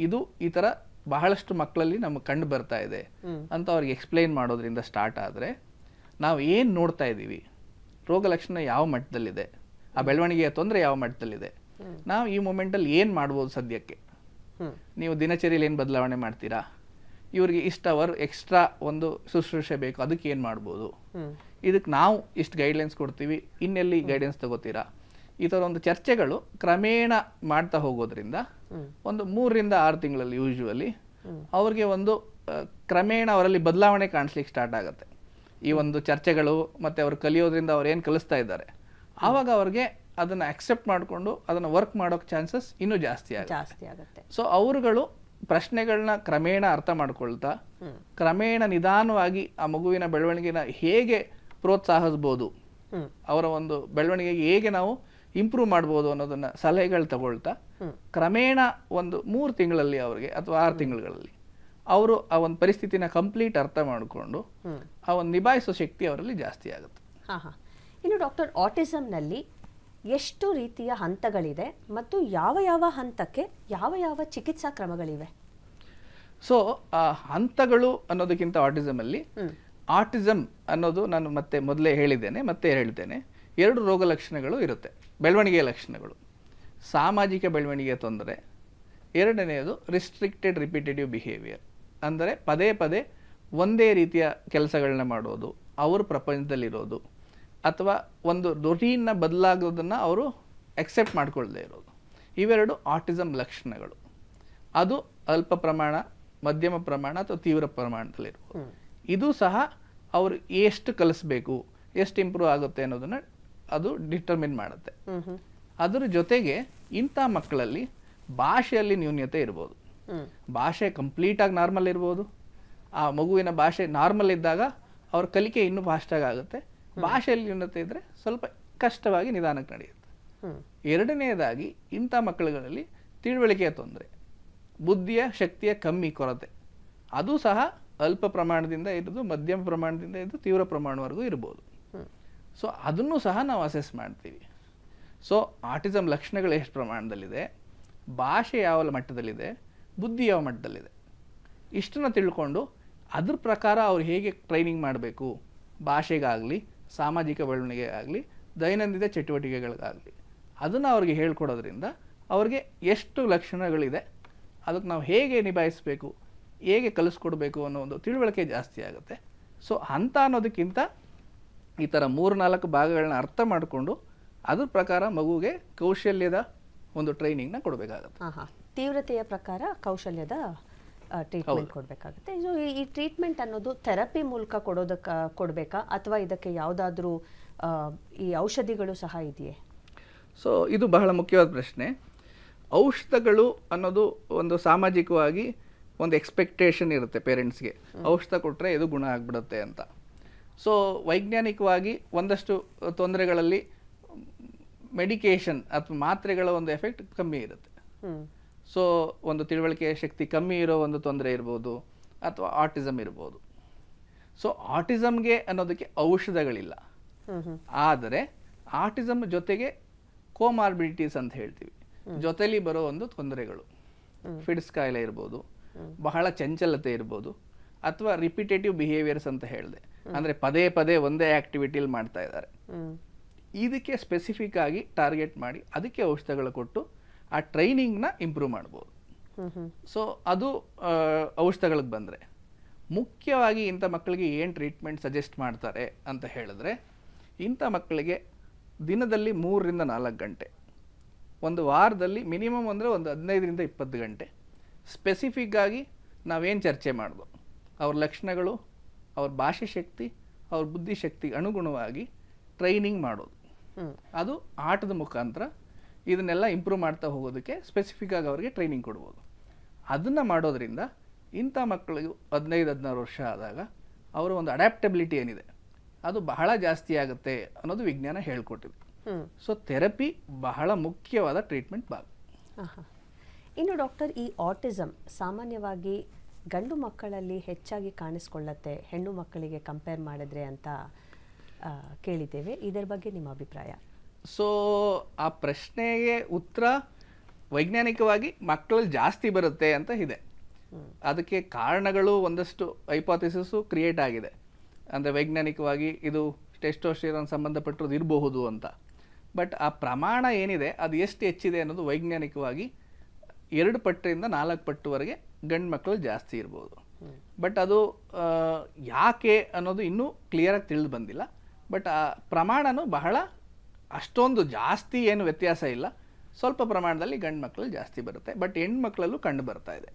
ಇದು ಈ ಥರ ಬಹಳಷ್ಟು ಮಕ್ಕಳಲ್ಲಿ ನಮಗೆ ಕಂಡು ಬರ್ತಾ ಇದೆ ಅಂತ ಅವ್ರಿಗೆ ಎಕ್ಸ್ಪ್ಲೈನ್ ಮಾಡೋದ್ರಿಂದ ಸ್ಟಾರ್ಟ್ ಆದರೆ, ನಾವು ಏನು ನೋಡ್ತಾ ಇದ್ದೀವಿ, ರೋಗ ಲಕ್ಷಣ ಯಾವ ಮಟ್ಟದಲ್ಲಿದೆ, ಆ ಬೆಳವಣಿಗೆಯ ತೊಂದರೆ ಯಾವ ಮಟ್ಟದಲ್ಲಿದೆ, ನಾವು ಈ ಮೂಮೆಂಟಲ್ಲಿ ಏನು ಮಾಡ್ಬೋದು ಸದ್ಯಕ್ಕೆ, ನೀವು ದಿನಚರಿಯಲ್ಲಿ ಏನು ಬದಲಾವಣೆ ಮಾಡ್ತೀರಾ, ಇವ್ರಿಗೆ ಇಷ್ಟು ಅವರ್ ಎಕ್ಸ್ಟ್ರಾ ಒಂದು ಶುಶ್ರೂಷೆ ಬೇಕು, ಅದಕ್ಕೆ ಏನು ಮಾಡ್ಬೋದು, ಇದಕ್ಕೆ ನಾವು ಇಷ್ಟು ಗೈಡ್ಲೈನ್ಸ್ ಕೊಡ್ತೀವಿ, ಇನ್ನೆಲ್ಲಿ ಗೈಡೆನ್ಸ್ ತಗೋತೀರಾ. ಈ ಥರ ಒಂದು ಚರ್ಚೆಗಳು ಕ್ರಮೇಣ ಮಾಡ್ತಾ ಹೋಗೋದ್ರಿಂದ ಒಂದು 3-6 ತಿಂಗಳಲ್ಲಿ ಯೂಶ್ವಲಿ ಅವ್ರಿಗೆ ಒಂದು ಕ್ರಮೇಣ ಅವರಲ್ಲಿ ಬದಲಾವಣೆ ಕಾಣಿಸ್ಲಿಕ್ಕೆ ಸ್ಟಾರ್ಟ್ ಆಗುತ್ತೆ. ಈ ಒಂದು ಚರ್ಚೆಗಳು ಮತ್ತು ಅವ್ರು ಕಲಿಯೋದ್ರಿಂದ ಅವ್ರು ಏನು ಕಲಿಸ್ತಾ ಇದ್ದಾರೆ, ಆವಾಗ ಅವ್ರಿಗೆ ಅದನ್ನು ಅಕ್ಸೆಪ್ಟ್ ಮಾಡಿಕೊಂಡು ಅದನ್ನು ವರ್ಕ್ ಮಾಡೋಕ್ಕೆ ಚಾನ್ಸಸ್ ಇನ್ನೂ ಜಾಸ್ತಿ ಆಗುತ್ತೆ. ಸೊ ಅವರುಗಳು ಪ್ರಶ್ನೆಗಳನ್ನ ಕ್ರಮೇಣ ಅರ್ಥ ಮಾಡ್ಕೊಳ್ತಾ ಕ್ರಮೇಣ ನಿಧಾನವಾಗಿ ಆ ಮಗುವಿನ ಬೆಳವಣಿಗೆನ ಹೇಗೆ ಪ್ರೋತ್ಸಾಹಿಸ್ಬೋದು, ಅವರ ಒಂದು ಬೆಳವಣಿಗೆಗೆ ಹೇಗೆ ನಾವು ಇಂಪ್ರೂವ್ ಮಾಡ್ಬೋದು ಅನ್ನೋದನ್ನ ಸಲಹೆಗಳು ತಗೊಳ್ತಾ ಕ್ರಮೇಣ ಒಂದು 3 ತಿಂಗಳಲ್ಲಿ ಅವ್ರಿಗೆ ಅಥವಾ 6 ತಿಂಗಳಲ್ಲಿ ಅವರು ಆ ಒಂದು ಪರಿಸ್ಥಿತಿನ ಕಂಪ್ಲೀಟ್ ಅರ್ಥ ಮಾಡಿಕೊಂಡು ಆ ಒಂದು ನಿಭಾಯಿಸೋ ಶಕ್ತಿ ಅವರಲ್ಲಿ ಜಾಸ್ತಿ ಆಗುತ್ತೆ. ಇನ್ನು ಡಾಕ್ಟರ್, ಆಟಿಸಮ್ನಲ್ಲಿ ಎಷ್ಟು ರೀತಿಯ ಹಂತಗಳಿದೆ ಮತ್ತು ಯಾವ ಹಂತಕ್ಕೆ ಯಾವ ಚಿಕಿತ್ಸಾ ಕ್ರಮಗಳಿವೆ? ಸೊ ಆ ಹಂತಗಳು ಅನ್ನೋದಕ್ಕಿಂತ ಆಟಿಸಮಲ್ಲಿ, ಆಟಿಸಮ್ ಅನ್ನೋದು ನಾನು ಮೊದಲೇ ಹೇಳಿದ್ದೇನೆ, ಮತ್ತೆ ಹೇಳ್ತೇನೆ, 2 ರೋಗ ಲಕ್ಷಣಗಳು ಇರುತ್ತೆ, ಬೆಳವಣಿಗೆಯ ಲಕ್ಷಣಗಳು. ಸಾಮಾಜಿಕ ಬೆಳವಣಿಗೆಯ ತೊಂದರೆ, ಎರಡನೆಯದು ರಿಸ್ಟ್ರಿಕ್ಟೆಡ್ ರಿಪಿಟೇಟಿವ್ ಬಿಹೇವಿಯರ್, ಅಂದರೆ ಪದೇ ಒಂದೇ ರೀತಿಯ ಕೆಲಸಗಳನ್ನ ಮಾಡೋದು, ಅವರು ಪ್ರಪಂಚದಲ್ಲಿರೋದು, ಅಥವಾ ಒಂದು ರೊಟೀನ್ನ ಬದಲಾಗೋದನ್ನು ಅವರು ಅಕ್ಸೆಪ್ಟ್ ಮಾಡ್ಕೊಳ್ಳದೆ ಇರೋದು. ಇವೆರಡು ಆಟಿಸಮ್ ಲಕ್ಷಣಗಳು. ಅದು ಅಲ್ಪ ಪ್ರಮಾಣ, ಮಧ್ಯಮ ಪ್ರಮಾಣ ಅಥವಾ ತೀವ್ರ ಪ್ರಮಾಣದಲ್ಲಿರ್ಬೋದು. ಇದು ಸಹ ಅವರು ಎಷ್ಟು ಕಲಿಸ್ಬೇಕು, ಎಷ್ಟು ಇಂಪ್ರೂವ್ ಆಗುತ್ತೆ ಅನ್ನೋದನ್ನ ಅದು ಡಿಟರ್ಮಿನ್ ಮಾಡುತ್ತೆ. ಅದರ ಜೊತೆಗೆ ಇಂಥ ಮಕ್ಕಳಲ್ಲಿ ಭಾಷೆಯಲ್ಲಿ ನ್ಯೂನ್ಯತೆ ಇರ್ಬೋದು. ಭಾಷೆ ಕಂಪ್ಲೀಟಾಗಿ ನಾರ್ಮಲ್ ಇರ್ಬೋದು. ಆ ಮಗುವಿನ ಭಾಷೆ ನಾರ್ಮಲ್ ಇದ್ದಾಗ ಅವ್ರ ಕಲಿಕೆ ಇನ್ನೂ ಫಾಸ್ಟಾಗಿ ಆಗುತ್ತೆ. ಭಾಷೆಯಲ್ಲಿ ನ್ಯೂನತೆ ಇದ್ದರೆ ಸ್ವಲ್ಪ ಕಷ್ಟವಾಗಿ ನಿಧಾನಕ್ಕೆ ನಡೆಯುತ್ತೆ. ಎರಡನೆಯದಾಗಿ ಇಂಥ ಮಕ್ಕಳುಗಳಲ್ಲಿ ತಿಳುವಳಿಕೆಯ ತೊಂದರೆ, ಬುದ್ಧಿಯ ಶಕ್ತಿಯ ಕಮ್ಮಿ ಕೊರತೆ, ಅದು ಸಹ ಅಲ್ಪ ಪ್ರಮಾಣದಿಂದ ಇರೋದು, ಮಧ್ಯಮ ಪ್ರಮಾಣದಿಂದ ಇದ್ದು ತೀವ್ರ ಪ್ರಮಾಣವರೆಗೂ ಇರ್ಬೋದು. ಸೊ ಅದನ್ನು ಸಹ ನಾವು ಅಸೆಸ್ ಮಾಡ್ತೀವಿ. ಸೊ ಆಟಿಸಮ್ ಲಕ್ಷಣಗಳು ಎಷ್ಟು ಪ್ರಮಾಣದಲ್ಲಿದೆ, ಭಾಷೆ ಯಾವ ಮಟ್ಟದಲ್ಲಿದೆ, ಬುದ್ಧಿ ಯಾವ ಮಟ್ಟದಲ್ಲಿದೆ, ಇಷ್ಟನ್ನು ತಿಳ್ಕೊಂಡು ಅದ್ರ ಪ್ರಕಾರ ಅವ್ರು ಹೇಗೆ ಟ್ರೈನಿಂಗ್ ಮಾಡಬೇಕು, ಭಾಷೆಗಾಗಲಿ ಸಾಮಾಜಿಕ ಬೆಳವಣಿಗೆ ಆಗಲಿ ದೈನಂದಿನ ಚಟುವಟಿಕೆಗಳಿಗಾಗಲಿ ಅದನ್ನು ಅವ್ರಿಗೆ ಹೇಳ್ಕೊಡೋದ್ರಿಂದ ಅವ್ರಿಗೆ ಎಷ್ಟು ಲಕ್ಷಣಗಳಿದೆ, ಅದಕ್ಕೆ ನಾವು ಹೇಗೆ ನಿಭಾಯಿಸಬೇಕು, ಹೇಗೆ ಕಲಿಸ್ಕೊಡ್ಬೇಕು ಅನ್ನೋ ಒಂದು ತಿಳುವಳಿಕೆ ಜಾಸ್ತಿ ಆಗುತ್ತೆ. ಸೊ ಅಂತ ಅನ್ನೋದಕ್ಕಿಂತ ಈ ಥರ 3-4 ಭಾಗಗಳನ್ನ ಅರ್ಥ ಮಾಡಿಕೊಂಡು ಅದ್ರ ಪ್ರಕಾರ ಮಗುಗೆ ಕೌಶಲ್ಯದ ಒಂದು ಟ್ರೈನಿಂಗ್ನ ಕೊಡಬೇಕಾಗುತ್ತೆ. ತೀವ್ರತೆಯ ಪ್ರಕಾರ ಕೌಶಲ್ಯದ ಟ್ರೀಟ್ಮೆಂಟ್ ಕೊಡಬೇಕಾಗುತ್ತೆ. ಇದು ಈ ಟ್ರೀಟ್ಮೆಂಟ್ ಅನ್ನೋದು ಥೆರಪಿ ಮೂಲಕ ಕೊಡಬೇಕಾ ಅಥವಾ ಇದಕ್ಕೆ ಯಾವುದಾದ್ರೂ ಈ ಔಷಧಿಗಳು ಸಹ ಇದೆಯೇ? ಸೊ ಇದು ಬಹಳ ಮುಖ್ಯವಾದ ಪ್ರಶ್ನೆ. ಔಷಧಗಳು ಅನ್ನೋದು ಒಂದು ಸಾಮಾಜಿಕವಾಗಿ ಒಂದು ಎಕ್ಸ್ಪೆಕ್ಟೇಷನ್ ಇರುತ್ತೆ ಪೇರೆಂಟ್ಸ್ಗೆ, ಔಷಧ ಕೊಟ್ಟರೆ ಇದು ಗುಣ ಆಗಿಬಿಡುತ್ತೆ ಅಂತ. ಸೊ ವೈಜ್ಞಾನಿಕವಾಗಿ ಒಂದಷ್ಟು ತೊಂದರೆಗಳಲ್ಲಿ ಮೆಡಿಕೇಷನ್ ಅಥವಾ ಮಾತ್ರೆಗಳ ಒಂದು ಎಫೆಕ್ಟ್ ಕಮ್ಮಿ ಇರುತ್ತೆ. ಸೊ ಒಂದು ತಿಳುವಳಿಕೆ ಶಕ್ತಿ ಕಮ್ಮಿ ಇರೋ ಒಂದು ತೊಂದರೆ ಇರ್ಬೋದು ಅಥವಾ ಆಟಿಸಮ್ ಇರ್ಬೋದು. ಸೊ ಆಟಿಸಮ್ಗೆ ಅನ್ನೋದಕ್ಕೆ ಔಷಧಗಳಿಲ್ಲ. ಆದರೆ ಆಟಿಸಮ್ ಜೊತೆಗೆ ಕೋಮಾರ್ಬಿಡಿಟೀಸ್ ಅಂತ ಹೇಳ್ತೀವಿ, ಜೊತೆಲಿ ಬರೋ ಒಂದು ತೊಂದರೆಗಳು, ಫಿಡ್ಸ್ ಕಾಯಿಲೆ ಇರ್ಬೋದು, ಬಹಳ ಚಂಚಲತೆ ಇರ್ಬೋದು, ಅಥವಾ ರಿಪಿಟೇಟಿವ್ ಬಿಹೇವಿಯರ್ಸ್ ಅಂತ ಹೇಳಿದೆ, ಅಂದರೆ ಪದೇ ಪದೇ ಒಂದೇ ಆ್ಯಕ್ಟಿವಿಟಿಲಿ ಮಾಡ್ತಾ ಇದ್ದಾರೆ. ಇದಕ್ಕೆ ಸ್ಪೆಸಿಫಿಕ್ ಆಗಿ ಟಾರ್ಗೆಟ್ ಮಾಡಿ ಅದಕ್ಕೆ ಔಷಧಗಳು ಕೊಟ್ಟು ಆ ಟ್ರೈನಿಂಗ್ನ ಇಂಪ್ರೂವ್ ಮಾಡ್ಬೋದು. ಸೊ ಅದು ಔಷಧಗಳಿಗೆ ಬಂದರೆ ಮುಖ್ಯವಾಗಿ ಇಂಥ ಮಕ್ಕಳಿಗೆ ಏನು ಟ್ರೀಟ್ಮೆಂಟ್ ಸಜೆಸ್ಟ್ ಮಾಡ್ತಾರೆ ಅಂತ ಹೇಳಿದ್ರೆ, ಇಂಥ ಮಕ್ಕಳಿಗೆ ದಿನದಲ್ಲಿ 3-4 ಗಂಟೆ, ಒಂದು ವಾರದಲ್ಲಿ ಮಿನಿಮಮ್ ಅಂದರೆ ಒಂದು 15-20 ಗಂಟೆ ಸ್ಪೆಸಿಫಿಕ್ಕಾಗಿ ನಾವೇನು ಚರ್ಚೆ ಮಾಡ್ದು, ಅವ್ರ ಲಕ್ಷಣಗಳು, ಅವ್ರ ಭಾಷೆ ಶಕ್ತಿ, ಅವ್ರ ಬುದ್ಧಿಶಕ್ತಿಗೆ ಅನುಗುಣವಾಗಿ ಟ್ರೈನಿಂಗ್ ಮಾಡೋದು. ಅದು ಆಟದ ಮುಖಾಂತರ ಇದನ್ನೆಲ್ಲ ಇಂಪ್ರೂವ್ ಮಾಡ್ತಾ ಹೋಗೋದಕ್ಕೆ ಸ್ಪೆಸಿಫಿಕ್ಕಾಗಿ ಅವ್ರಿಗೆ ಟ್ರೈನಿಂಗ್ ಕೊಡ್ಬೋದು. ಅದನ್ನು ಮಾಡೋದ್ರಿಂದ ಇಂಥ ಮಕ್ಕಳಿಗೆ 15-16 ವರ್ಷ ಆದಾಗ ಅವರ ಒಂದು ಅಡ್ಯಾಪ್ಟಬಿಲಿಟಿ ಏನಿದೆ ಅದು ಬಹಳ ಜಾಸ್ತಿ ಆಗುತ್ತೆ ಅನ್ನೋದು ವಿಜ್ಞಾನ ಹೇಳ್ಕೊಟ್ಟಿದೆ. ಸೊ ಥೆರಪಿ ಬಹಳ ಮುಖ್ಯವಾದ ಟ್ರೀಟ್ಮೆಂಟ್ ಭಾಗ. ಇನ್ನು ಡಾಕ್ಟರ್, ಈ ಆಟಿಸಮ್ ಸಾಮಾನ್ಯವಾಗಿ ಗಂಡು ಮಕ್ಕಳಲ್ಲಿ ಹೆಚ್ಚಾಗಿ ಕಾಣಿಸ್ಕೊಳ್ಳುತ್ತೆ ಹೆಣ್ಣು ಮಕ್ಕಳಿಗೆ ಕಂಪೇರ್ ಮಾಡಿದ್ರೆ ಅಂತ ಕೇಳಿದ್ದೇವೆ. ಇದರ ಬಗ್ಗೆ ನಿಮ್ಮ ಅಭಿಪ್ರಾಯ? ಸೊ ಆ ಪ್ರಶ್ನೆಗೆ ಉತ್ತರ ವೈಜ್ಞಾನಿಕವಾಗಿ ಮಕ್ಕಳಲ್ಲಿ ಜಾಸ್ತಿ ಬರುತ್ತೆ ಅಂತ ಇದೆ. ಅದಕ್ಕೆ ಕಾರಣಗಳು ಒಂದಷ್ಟು ಹೈಪೋಥೆಸಿಸು ಕ್ರಿಯೇಟ್ ಆಗಿದೆ. ಅಂದರೆ ವೈಜ್ಞಾನಿಕವಾಗಿ ಇದು ಟೆಸ್ಟೋಸ್ಟೆರಾನ್ ಸಂಬಂಧಪಟ್ಟಿರೋದು ಇರಬಹುದು ಅಂತ. ಬಟ್ ಆ ಪ್ರಮಾಣ ಏನಿದೆ ಅದು ಎಷ್ಟು ಹೆಚ್ಚಿದೆ ಅನ್ನೋದು ವೈಜ್ಞಾನಿಕವಾಗಿ 2 ಪಟ್ಟಿಂದ 4 ಪಟ್ಟುವರೆಗೆ ಗಂಡು ಮಕ್ಕಳು ಜಾಸ್ತಿ ಇರ್ಬೋದು. ಬಟ್ ಅದು ಯಾಕೆ ಅನ್ನೋದು ಇನ್ನೂ ಕ್ಲಿಯರಾಗಿ ತಿಳಿದು ಬಂದಿಲ್ಲ. ಬಟ್ ಆ ಪ್ರಮಾಣನೂ ಬಹಳ ಅಷ್ಟೊಂದು ಜಾಸ್ತಿ ಏನು ವ್ಯತ್ಯಾಸ ಇಲ್ಲ, ಸ್ವಲ್ಪ ಪ್ರಮಾಣದಲ್ಲಿ ಗಂಡು ಮಕ್ಕಳು ಜಾಸ್ತಿ ಬರುತ್ತೆ, ಬಟ್ ಹೆಣ್ಣು ಮಕ್ಕಳಲ್ಲೂ ಕಂಡು ಬರ್ತಾ ಇದೆ.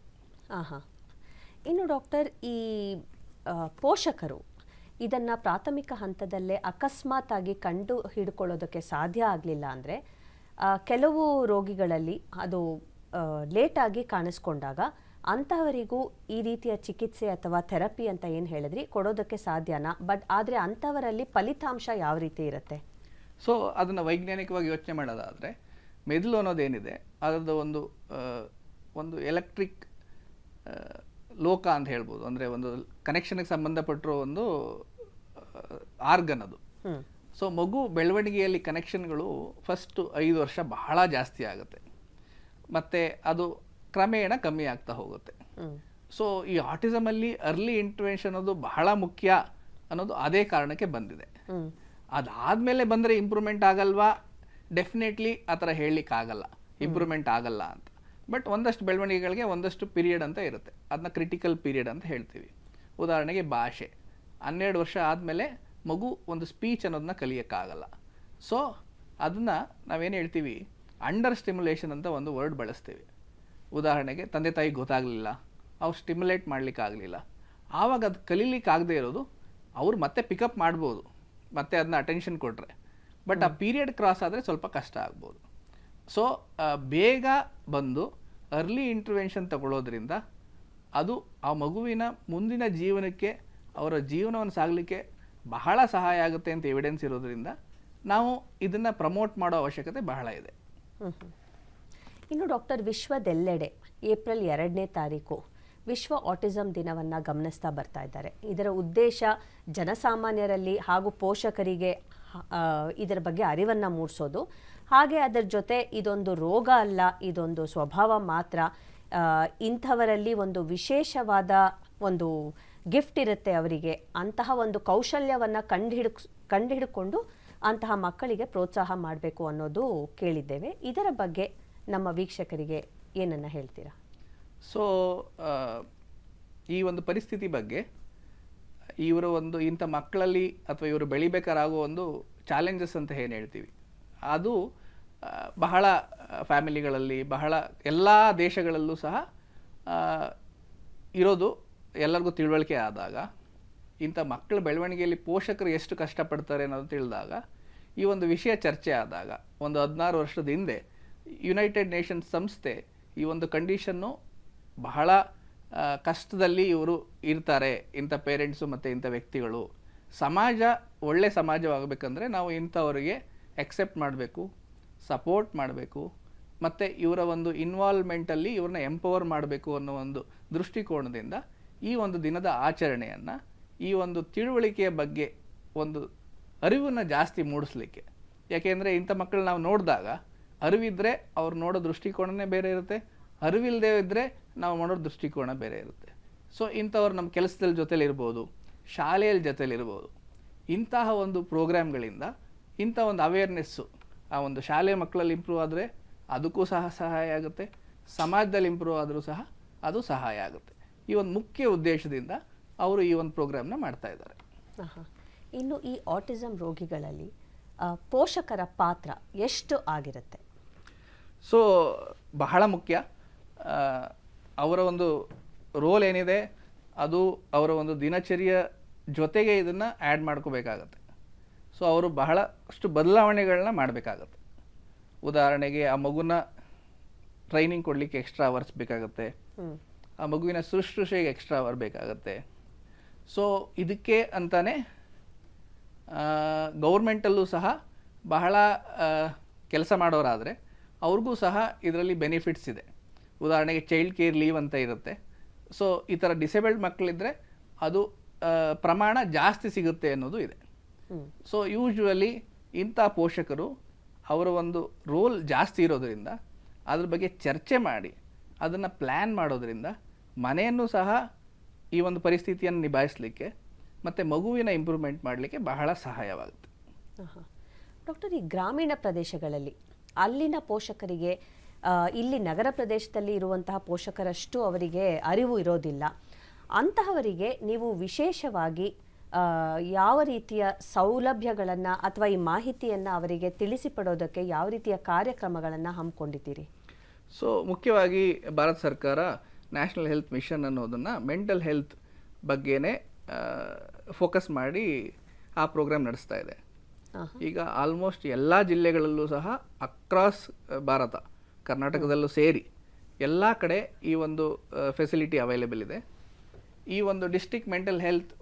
ಇನ್ನು ಡಾಕ್ಟರ್, ಈ ಪೋಷಕರು ಇದನ್ನು ಪ್ರಾಥಮಿಕ ಹಂತದಲ್ಲೇ ಅಕಸ್ಮಾತ್ ಆಗಿ ಕಂಡು ಹಿಡ್ಕೊಳ್ಳೋದಕ್ಕೆ ಸಾಧ್ಯ ಆಗಲಿಲ್ಲ ಅಂದರೆ, ಕೆಲವು ರೋಗಿಗಳಲ್ಲಿ ಅದು ಲೇಟಾಗಿ ಕಾಣಿಸ್ಕೊಂಡಾಗ ಅಂಥವರಿಗೂ ಈ ರೀತಿಯ ಚಿಕಿತ್ಸೆ ಅಥವಾ ಥೆರಪಿ ಅಂತ ಏನು ಹೇಳಿದ್ರಿ ಕೊಡೋದಕ್ಕೆ ಸಾಧ್ಯನಾ? ಬಟ್ ಆದರೆ ಅಂಥವರಲ್ಲಿ ಫಲಿತಾಂಶ ಯಾವ ರೀತಿ ಇರುತ್ತೆ? ಸೊ ಅದನ್ನು ವೈಜ್ಞಾನಿಕವಾಗಿ ಯೋಚನೆ ಮಾಡೋದಾದರೆ, ಮೆದುಳು ಅನ್ನೋದೇನಿದೆ ಅದರದ್ದು ಒಂದು ಎಲೆಕ್ಟ್ರಿಕ್ ಲೋಕ ಅಂತ ಹೇಳ್ಬೋದು. ಅಂದರೆ ಒಂದು ಕನೆಕ್ಷನ್ಗೆ ಸಂಬಂಧಪಟ್ಟಿರೋ ಒಂದು ಆರ್ಗನ್ ಅದು. ಸೊ ಮಗು ಬೆಳವಣಿಗೆಯಲ್ಲಿ ಕನೆಕ್ಷನ್ಗಳು ಫಸ್ಟು 5 ವರ್ಷ ಬಹಳ ಜಾಸ್ತಿ ಆಗುತ್ತೆ, ಮತ್ತು ಅದು ಕ್ರಮೇಣ ಕಮ್ಮಿ ಆಗ್ತಾ ಹೋಗುತ್ತೆ. ಸೊ ಈ ಆಟಿಸಮಲ್ಲಿ ಅರ್ಲಿ ಇಂಟರ್ವೆನ್ಷನ್ ಅನ್ನೋದು ಬಹಳ ಮುಖ್ಯ ಅನ್ನೋದು ಅದೇ ಕಾರಣಕ್ಕೆ ಬಂದಿದೆ. ಅದಾದಮೇಲೆ ಬಂದರೆ ಇಂಪ್ರೂವ್ಮೆಂಟ್ ಆಗಲ್ವಾ? ಡೆಫಿನೆಟ್ಲಿ ಆ ಥರ ಹೇಳಲಿಕ್ಕಾಗಲ್ಲ, ಇಂಪ್ರೂವ್ಮೆಂಟ್ ಆಗಲ್ಲ ಅಂತ. ಬಟ್ ಒಂದಷ್ಟು ಬೆಳವಣಿಗೆಗಳಿಗೆ ಒಂದಷ್ಟು ಪೀರಿಯಡ್ ಅಂತ ಇರುತ್ತೆ, ಅದನ್ನ ಕ್ರಿಟಿಕಲ್ ಪೀರಿಯಡ್ ಅಂತ ಹೇಳ್ತೀವಿ. ಉದಾಹರಣೆಗೆ ಭಾಷೆ 12 ವರ್ಷ ಆದಮೇಲೆ ಮಗು ಒಂದು ಸ್ಪೀಚ್ ಅನ್ನೋದನ್ನ ಕಲಿಯೋಕ್ಕಾಗಲ್ಲ. ಸೊ ಅದನ್ನು ನಾವೇನು ಹೇಳ್ತೀವಿ, ಅಂಡರ್ ಸ್ಟಿಮ್ಯುಲೇಷನ್ ಅಂತ ಒಂದು ವರ್ಡ್ ಬಳಸ್ತೀವಿ. ಉದಾಹರಣೆಗೆ ತಂದೆ ತಾಯಿಗೆ ಗೊತ್ತಾಗಲಿಲ್ಲ, ಅವ್ರು ಸ್ಟಿಮ್ಯುಲೇಟ್ ಮಾಡಲಿಕ್ಕಾಗಲಿಲ್ಲ, ಆವಾಗ ಅದು ಕಲೀಲಿಕ್ಕಾಗದೇ ಇರೋದು ಅವ್ರು ಮತ್ತೆ ಪಿಕಪ್ ಮಾಡ್ಬೋದು, ಮತ್ತೆ ಅದನ್ನ ಅಟೆನ್ಷನ್ ಕೊಟ್ಟರೆ. ಬಟ್ ಆ ಪೀರಿಯಡ್ ಕ್ರಾಸ್ ಆದರೆ ಸ್ವಲ್ಪ ಕಷ್ಟ ಆಗ್ಬೋದು. ಸೊ ಬೇಗ ಬಂದು ಅರ್ಲಿ ಇಂಟರ್ವೆನ್ಷನ್ ತಗೊಳ್ಳೋದ್ರಿಂದ ಅದು ಆ ಮಗುವಿನ ಮುಂದಿನ ಜೀವನಕ್ಕೆ, ಅವರ ಜೀವನವನ್ನು ಸಾಗಲಿಕ್ಕೆ ಬಹಳ ಸಹಾಯ ಆಗುತ್ತೆ ಅಂತ ಎವಿಡೆನ್ಸ್ ಇರೋದ್ರಿಂದ ನಾವು ಇದನ್ನು ಪ್ರಮೋಟ್ ಮಾಡೋ ಅವಶ್ಯಕತೆ ಬಹಳ ಇದೆ. ಇನ್ನು ಡಾಕ್ಟರ್, ವಿಶ್ವದೆಲ್ಲೆಡೆ ಏಪ್ರಿಲ್ 2ನೇ ತಾರೀಕು ವಿಶ್ವ ಆಟಿಸಮ್ ದಿನವನ್ನು ಗಮನಿಸ್ತಾ ಬರ್ತಾ ಇದ್ದಾರೆ. ಇದರ ಉದ್ದೇಶ ಜನಸಾಮಾನ್ಯರಲ್ಲಿ ಹಾಗೂ ಪೋಷಕರಿಗೆ ಇದರ ಬಗ್ಗೆ ಅರಿವನ್ನು ಮೂಡಿಸೋದು. ಹಾಗೆ ಅದರ ಜೊತೆ ಇದೊಂದು ರೋಗ ಅಲ್ಲ, ಇದೊಂದು ಸ್ವಭಾವ ಮಾತ್ರ. ಇಂಥವರಲ್ಲಿ ಒಂದು ವಿಶೇಷವಾದ ಒಂದು ಗಿಫ್ಟ್ ಇರುತ್ತೆ ಅವರಿಗೆ. ಅಂತಹ ಒಂದು ಕೌಶಲ್ಯವನ್ನು ಕಂಡುಹಿಡ್ಕೊಂಡು ಅಂತಹ ಮಕ್ಕಳಿಗೆ ಪ್ರೋತ್ಸಾಹ ಮಾಡಬೇಕು ಅನ್ನೋದು ಕೇಳಿದ್ದೇವೆ. ಇದರ ಬಗ್ಗೆ ನಮ್ಮ ವೀಕ್ಷಕರಿಗೆ ಏನನ್ನು ಹೇಳ್ತೀರಾ? ಸೊ ಈ ಒಂದು ಪರಿಸ್ಥಿತಿ ಬಗ್ಗೆ, ಇವರು ಒಂದು ಇಂಥ ಮಕ್ಕಳಲ್ಲಿ ಅಥವಾ ಇವರು ಬೆಳಿಬೇಕಾಗುವ ಒಂದು ಚಾಲೆಂಜಸ್ ಅಂತ ಏನು ಹೇಳ್ತೀವಿ, ಅದು ಬಹಳ ಫ್ಯಾಮಿಲಿಗಳಲ್ಲಿ, ಬಹಳ ಎಲ್ಲ ದೇಶಗಳಲ್ಲೂ ಸಹ ಇರೋದು ಎಲ್ಲರಿಗೂ ತಿಳುವಳಿಕೆ ಆದಾಗ, ಇಂಥ ಮಕ್ಕಳ ಬೆಳವಣಿಗೆಯಲ್ಲಿ ಪೋಷಕರು ಎಷ್ಟು ಕಷ್ಟಪಡ್ತಾರೆ ಅನ್ನೋದು ತಿಳಿದಾಗ, ಈ ಒಂದು ವಿಷಯ ಚರ್ಚೆ ಆದಾಗ, ಒಂದು 16 ವರ್ಷದ ಹಿಂದೆ ಯುನೈಟೆಡ್ ನೇಷನ್ಸ್ ಸಂಸ್ಥೆ ಈ ಒಂದು ಕಂಡೀಷನ್ನು ಬಹಳ ಕಷ್ಟದಲ್ಲಿ ಇವರು ಇರ್ತಾರೆ, ಇಂಥ ಪೇರೆಂಟ್ಸು ಮತ್ತು ಇಂಥ ವ್ಯಕ್ತಿಗಳು, ಸಮಾಜ ಒಳ್ಳೆ ಸಮಾಜವಾಗಬೇಕಂದ್ರೆ ನಾವು ಇಂಥವರಿಗೆ ಎಕ್ಸೆಪ್ಟ್ ಮಾಡಬೇಕು, ಸಪೋರ್ಟ್ ಮಾಡಬೇಕು, ಮತ್ತು ಇವರ ಒಂದು ಇನ್ವಾಲ್ವ್ಮೆಂಟಲ್ಲಿ ಇವ್ರನ್ನ ಎಂಪವರ್ ಮಾಡಬೇಕು ಅನ್ನೋ ಒಂದು ದೃಷ್ಟಿಕೋನದಿಂದ ಈ ಒಂದು ದಿನದ ಆಚರಣೆಯನ್ನು, ಈ ಒಂದು ತಿಳುವಳಿಕೆಯ ಬಗ್ಗೆ ಒಂದು ಅರಿವನ್ನು ಜಾಸ್ತಿ ಮೂಡಿಸ್ಲಿಕ್ಕೆ. ಯಾಕೆಂದರೆ ಇಂಥ ಮಕ್ಕಳು ನಾವು ನೋಡಿದಾಗ ಅರಿವಿದ್ದರೆ ಅವ್ರು ನೋಡೋ ದೃಷ್ಟಿಕೋನನೇ ಬೇರೆ ಇರುತ್ತೆ, ಅರಿವಿಲ್ಲದೆ ಇದ್ದರೆ ನಾವು ಮಾಡೋ ದೃಷ್ಟಿಕೋನ ಬೇರೆ ಇರುತ್ತೆ. ಸೊ ಇಂಥವ್ರು ನಮ್ಮ ಕೆಲಸದಲ್ಲಿ ಜೊತೆಲಿರ್ಬೋದು, ಶಾಲೆಯಲ್ಲಿ ಜೊತೆಲಿರ್ಬೋದು. ಇಂತಹ ಒಂದು ಪ್ರೋಗ್ರಾಮ್ಗಳಿಂದ ಇಂಥ ಒಂದು ಅವೇರ್ನೆಸ್ಸು ಆ ಒಂದು ಶಾಲೆ ಮಕ್ಕಳಲ್ಲಿ ಇಂಪ್ರೂವ್ ಆದರೆ ಅದಕ್ಕೂ ಸಹ ಸಹಾಯ ಆಗುತ್ತೆ, ಸಮಾಜದಲ್ಲಿ ಇಂಪ್ರೂವ್ ಆದರೂ ಸಹ ಅದು ಸಹಾಯ ಆಗುತ್ತೆ. ಈ ಒಂದು ಮುಖ್ಯ ಉದ್ದೇಶದಿಂದ ಅವರು ಈ ಒಂದು ಪ್ರೋಗ್ರಾಮ್ನ ಮಾಡ್ತಾ ಇದ್ದಾರೆ. ಇನ್ನು ಈ ಆಟಿಸಮ್ ರೋಗಿಗಳಲ್ಲಿ ಪೋಷಕರ ಪಾತ್ರ ಎಷ್ಟು ಆಗಿರುತ್ತೆ? ಸೊ ಬಹಳ ಮುಖ್ಯ. ಅವರ ಒಂದು ರೋಲ್ ಏನಿದೆ ಅದು ಅವರ ಒಂದು ದಿನಚರಿಯ ಜೊತೆಗೆ ಇದನ್ನು ಆ್ಯಡ್ ಮಾಡ್ಕೋಬೇಕಾಗತ್ತೆ. ಸೊ ಅವರು ಬಹಳಷ್ಟು ಬದಲಾವಣೆಗಳನ್ನ ಮಾಡಬೇಕಾಗತ್ತೆ. ಉದಾಹರಣೆಗೆ ಆ ಮಗುನ ಟ್ರೈನಿಂಗ್ ಕೊಡಲಿಕ್ಕೆ ಎಕ್ಸ್ಟ್ರಾ ಅವರ್ಸ್ ಬೇಕಾಗುತ್ತೆ, ಆ ಮಗುವಿನ ಶುಶ್ರೂಷೆಗೆ ಎಕ್ಸ್ಟ್ರಾ ಅವರ್ ಬೇಕಾಗತ್ತೆ. ಸೊ ಇದಕ್ಕೆ ಅಂತಾನೆ ಗೌರ್ಮೆಂಟಲ್ಲೂ ಸಹ ಬಹಳ ಕೆಲಸ ಮಾಡೋರಾದರೆ ಅವ್ರಿಗೂ ಸಹ ಇದರಲ್ಲಿ ಬೆನಿಫಿಟ್ಸ್ ಇದೆ. ಉದಾಹರಣೆಗೆ ಚೈಲ್ಡ್ ಕೇರ್ ಲೀವ್ ಅಂತ ಇರುತ್ತೆ. ಸೊ ಈ ಥರ ಡಿಸೇಬಲ್ಡ್ ಮಕ್ಕಳಿದ್ರೆ ಅದು ಪ್ರಮಾಣ ಜಾಸ್ತಿ ಸಿಗುತ್ತೆ ಅನ್ನೋದು ಇದೆ. ಸೊ ಯೂಶ್ವಲಿ ಇಂಥ ಪೋಷಕರು ಅವರ ಒಂದು ರೋಲ್ ಜಾಸ್ತಿ ಇರೋದರಿಂದ ಅದ್ರ ಬಗ್ಗೆ ಚರ್ಚೆ ಮಾಡಿ ಅದನ್ನು ಪ್ಲ್ಯಾನ್ ಮಾಡೋದ್ರಿಂದ ಮನೆಯನ್ನು ಸಹ ಈ ಒಂದು ಪರಿಸ್ಥಿತಿಯನ್ನು ನಿಭಾಯಿಸಲಿಕ್ಕೆ ಮತ್ತು ಮಗುವಿನ ಇಂಪ್ರೂವ್ಮೆಂಟ್ ಮಾಡಲಿಕ್ಕೆ ಬಹಳ ಸಹಾಯವಾಗುತ್ತೆ. ಡಾಕ್ಟರ್, ಈ ಗ್ರಾಮೀಣ ಪ್ರದೇಶಗಳಲ್ಲಿ ಅಲ್ಲಿನ ಪೋಷಕರಿಗೆ ಇಲ್ಲಿ ನಗರ ಪ್ರದೇಶದಲ್ಲಿ ಇರುವಂತಹ ಪೋಷಕರಷ್ಟು ಅವರಿಗೆ ಅರಿವು ಇರೋದಿಲ್ಲ. ಅಂತಹವರಿಗೆ ನೀವು ವಿಶೇಷವಾಗಿ ಯಾವ ರೀತಿಯ ಸೌಲಭ್ಯಗಳನ್ನು ಅಥವಾ ಈ ಮಾಹಿತಿಯನ್ನು ಅವರಿಗೆ ತಿಳಿಸಿಕೊಡೋದಕ್ಕೆ ಯಾವ ರೀತಿಯ ಕಾರ್ಯಕ್ರಮಗಳನ್ನು ಹಮ್ಮಿಕೊಂಡಿದ್ದೀರಿ? ಸೊ ಮುಖ್ಯವಾಗಿ ಭಾರತ ಸರ್ಕಾರ ನ್ಯಾಷನಲ್ ಹೆಲ್ತ್ ಮಿಷನ್ ಅನ್ನೋದನ್ನು ಮೆಂಟಲ್ ಹೆಲ್ತ್ ಬಗ್ಗೆನೇ ಫೋಕಸ್ ಮಾಡಿ ಆ ಪ್ರೋಗ್ರಾಮ್ ನಡೆಸ್ತಾ ಇದೆ. ಈಗ ಆಲ್ಮೋಸ್ಟ್ ಎಲ್ಲ ಜಿಲ್ಲೆಗಳಲ್ಲೂ ಸಹ ಅಕ್ರಾಸ್ ಭಾರತ, ಕರ್ನಾಟಕದಲ್ಲೂ ಸೇರಿ ಎಲ್ಲ ಕಡೆ ಈ ಒಂದು ಫೆಸಿಲಿಟಿ ಅವೈಲೇಬಲ್ ಇದೆ. ಈ ಒಂದು ಡಿಸ್ಟ್ರಿಕ್ಟ್ ಮೆಂಟಲ್ ಹೆಲ್ತ್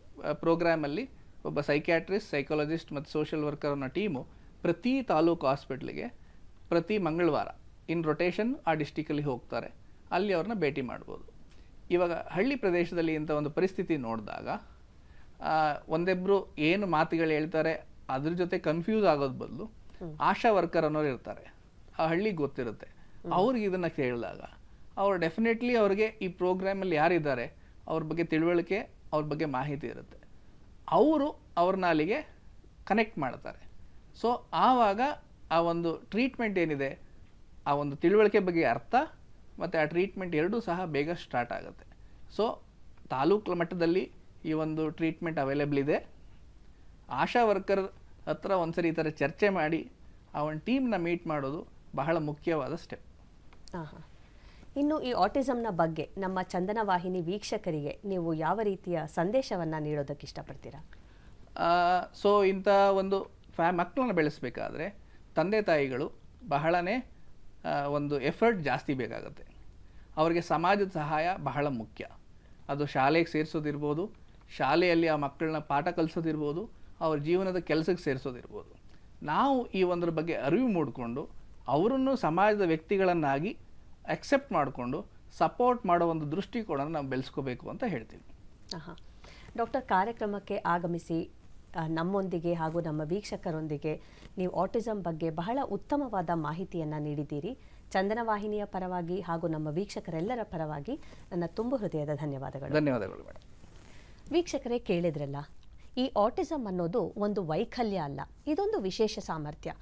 ಪ್ರೋಗ್ರಾಮಲ್ಲಿ ಒಬ್ಬ ಸೈಕ್ಯಾಟ್ರಿಸ್ಟ್, ಸೈಕಾಲಜಿಸ್ಟ್ ಮತ್ತು ಸೋಷಿಯಲ್ ವರ್ಕರ್ ಅನ್ನೋ ಟೀಮು ಪ್ರತಿ ತಾಲೂಕು ಹಾಸ್ಪಿಟ್ಲಿಗೆ ಪ್ರತಿ ಮಂಗಳವಾರ ಇನ್ ರೊಟೇಷನ್ ಆ ಡಿಸ್ಟಿಕಲ್ಲಿ ಹೋಗ್ತಾರೆ. ಅಲ್ಲಿ ಅವ್ರನ್ನ ಭೇಟಿ ಮಾಡ್ಬೋದು. ಇವಾಗ ಹಳ್ಳಿ ಪ್ರದೇಶದಲ್ಲಿ ಇಂಥ ಒಂದು ಪರಿಸ್ಥಿತಿ ನೋಡಿದಾಗ ಒಂದೆಬ್ಬರು ಏನು ಮಾತುಗಳು ಹೇಳ್ತಾರೆ ಅದ್ರ ಜೊತೆ ಕನ್ಫ್ಯೂಸ್ ಆಗೋದು ಬದಲು ಆಶಾ ವರ್ಕರ್ ಅನ್ನೋರು ಇರ್ತಾರೆ, ಆ ಹಳ್ಳಿಗೆ ಗೊತ್ತಿರುತ್ತೆ. ಅವ್ರಿಗೆ ಇದನ್ನು ಕೇಳಿದಾಗ ಅವ್ರು ಡೆಫಿನೆಟ್ಲಿ ಅವ್ರಿಗೆ ಈ ಪ್ರೋಗ್ರಾಮಲ್ಲಿ ಯಾರಿದ್ದಾರೆ ಅವ್ರ ಬಗ್ಗೆ ತಿಳುವಳಿಕೆ, ಅವ್ರ ಬಗ್ಗೆ ಮಾಹಿತಿ ಇರುತ್ತೆ. ಅವರು ಅವ್ರನ್ನ ಅಲ್ಲಿಗೆ ಕನೆಕ್ಟ್ ಮಾಡ್ತಾರೆ. ಸೊ ಆವಾಗ ಆ ಒಂದು ಟ್ರೀಟ್ಮೆಂಟ್ ಏನಿದೆ, ಆ ಒಂದು ತಿಳುವಳಿಕೆ ಬಗ್ಗೆ ಅರ್ಥ ಮತ್ತು ಆ ಟ್ರೀಟ್ಮೆಂಟ್ ಎರಡೂ ಸಹ ಬೇಗ ಸ್ಟಾರ್ಟ್ ಆಗುತ್ತೆ. ಸೊ ತಾಲೂಕು ಮಟ್ಟದಲ್ಲಿ ಈ ಒಂದು ಟ್ರೀಟ್ಮೆಂಟ್ ಅವೈಲೇಬಲ್ ಇದೆ. ಆಶಾ ವರ್ಕರ್ ಹತ್ರ ಒಂದ್ಸರಿ ಈ ಥರ ಚರ್ಚೆ ಮಾಡಿ ಆ ಒಂದು ಟೀಮ್ನ ಮೀಟ್ ಮಾಡೋದು ಬಹಳ ಮುಖ್ಯವಾದ ಸ್ಟೆಪ್. ಇನ್ನು ಈ ಆಟಿಸಮ್ನ ಬಗ್ಗೆ ನಮ್ಮ ಚಂದನ ವಾಹಿನಿ ವೀಕ್ಷಕರಿಗೆ ನೀವು ಯಾವ ರೀತಿಯ ಸಂದೇಶವನ್ನು ನೀಡೋದಕ್ಕೆ ಇಷ್ಟಪಡ್ತೀರಾ? ಸೊ ಇಂಥ ಒಂದು ಮಕ್ಕಳನ್ನ ಬೆಳೆಸಬೇಕಾದ್ರೆ ತಂದೆ ತಾಯಿಗಳು ಬಹಳನೇ ಒಂದು ಎಫರ್ಟ್ ಜಾಸ್ತಿ ಬೇಕಾಗುತ್ತೆ. ಅವರಿಗೆ ಸಮಾಜದ ಸಹಾಯ ಬಹಳ ಮುಖ್ಯ. ಅದು ಶಾಲೆಗೆ ಸೇರಿಸೋದಿರ್ಬೋದು, ಶಾಲೆಯಲ್ಲಿ ಆ ಮಕ್ಕಳನ್ನ ಪಾಠ ಕಲಿಸೋದಿರ್ಬೋದು, ಅವ್ರ ಜೀವನದ ಕೆಲಸಕ್ಕೆ ಸೇರಿಸೋದಿರ್ಬೋದು. ನಾವು ಈ ಒಂದರ ಬಗ್ಗೆ ಅರಿವು ಮೂಡಿಕೊಂಡು ಅವರನ್ನು ಸಮಾಜದ ವ್ಯಕ್ತಿಗಳನ್ನಾಗಿ ಅಕ್ಸೆಪ್ಟ್ ಮಾಡಿಕೊಂಡು ಸಪೋರ್ಟ್ ಮಾಡೋ ಒಂದು ದೃಷ್ಟಿಕೋನ ನಾವು ಬೆಳೆಸ್ಕೋಬೇಕು ಅಂತ ಹೇಳ್ತೀನಿ. ಹಾಂ ಡಾಕ್ಟರ್, ಕಾರ್ಯಕ್ರಮಕ್ಕೆ ಆಗಮಿಸಿ ನಮ್ಮೊಂದಿಗೆ ಹಾಗೂ ನಮ್ಮ ವೀಕ್ಷಕರೊಂದಿಗೆ ನೀವು ಆಟಿಸಮ್ ಬಗ್ಗೆ ಬಹಳ ಉತ್ತಮವಾದ ಮಾಹಿತಿಯನ್ನು ನೀಡಿದ್ದೀರಿ. ಚಂದನ ವಾಹಿನಿಯ ಪರವಾಗಿ ಹಾಗೂ ನಮ್ಮ ವೀಕ್ಷಕರೆಲ್ಲರ ಪರವಾಗಿ ನನ್ನ ತುಂಬ ಹೃದಯದ ಧನ್ಯವಾದಗಳು. ಧನ್ಯವಾದಗಳು ಮೇಡಮ್. ವೀಕ್ಷಕರೇ, ಕೇಳಿದ್ರಲ್ಲ, ಈ ಆಟಿಸಮ್ ಅನ್ನೋದು ಒಂದು ವೈಕಲ್ಯ ಅಲ್ಲ, ಇದೊಂದು ವಿಶೇಷ ಸಾಮರ್ಥ್ಯ.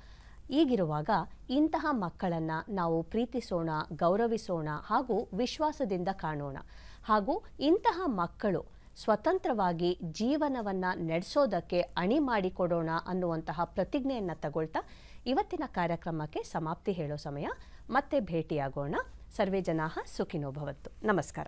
ಈಗಿರುವಾಗ ಇಂತಹ ಮಕ್ಕಳನ್ನು ನಾವು ಪ್ರೀತಿಸೋಣ, ಗೌರವಿಸೋಣ ಹಾಗೂ ವಿಶ್ವಾಸದಿಂದ ಕಾಣೋಣ. ಹಾಗೂ ಇಂತಹ ಮಕ್ಕಳು ಸ್ವತಂತ್ರವಾಗಿ ಜೀವನವನ್ನು ನಡೆಸೋದಕ್ಕೆ ಅಣಿ ಮಾಡಿಕೊಡೋಣ ಅನ್ನುವಂತಹ ಪ್ರತಿಜ್ಞೆಯನ್ನು ತಗೊಳ್ತಾ ಇವತ್ತಿನ ಕಾರ್ಯಕ್ರಮಕ್ಕೆ ಸಮಾಪ್ತಿ ಹೇಳೋ ಸಮಯ. ಮತ್ತೆ ಭೇಟಿಯಾಗೋಣ. ಸರ್ವೇ ಜನಾಃ ಸುಖಿನೋ ಭವಂತು. ನಮಸ್ಕಾರ.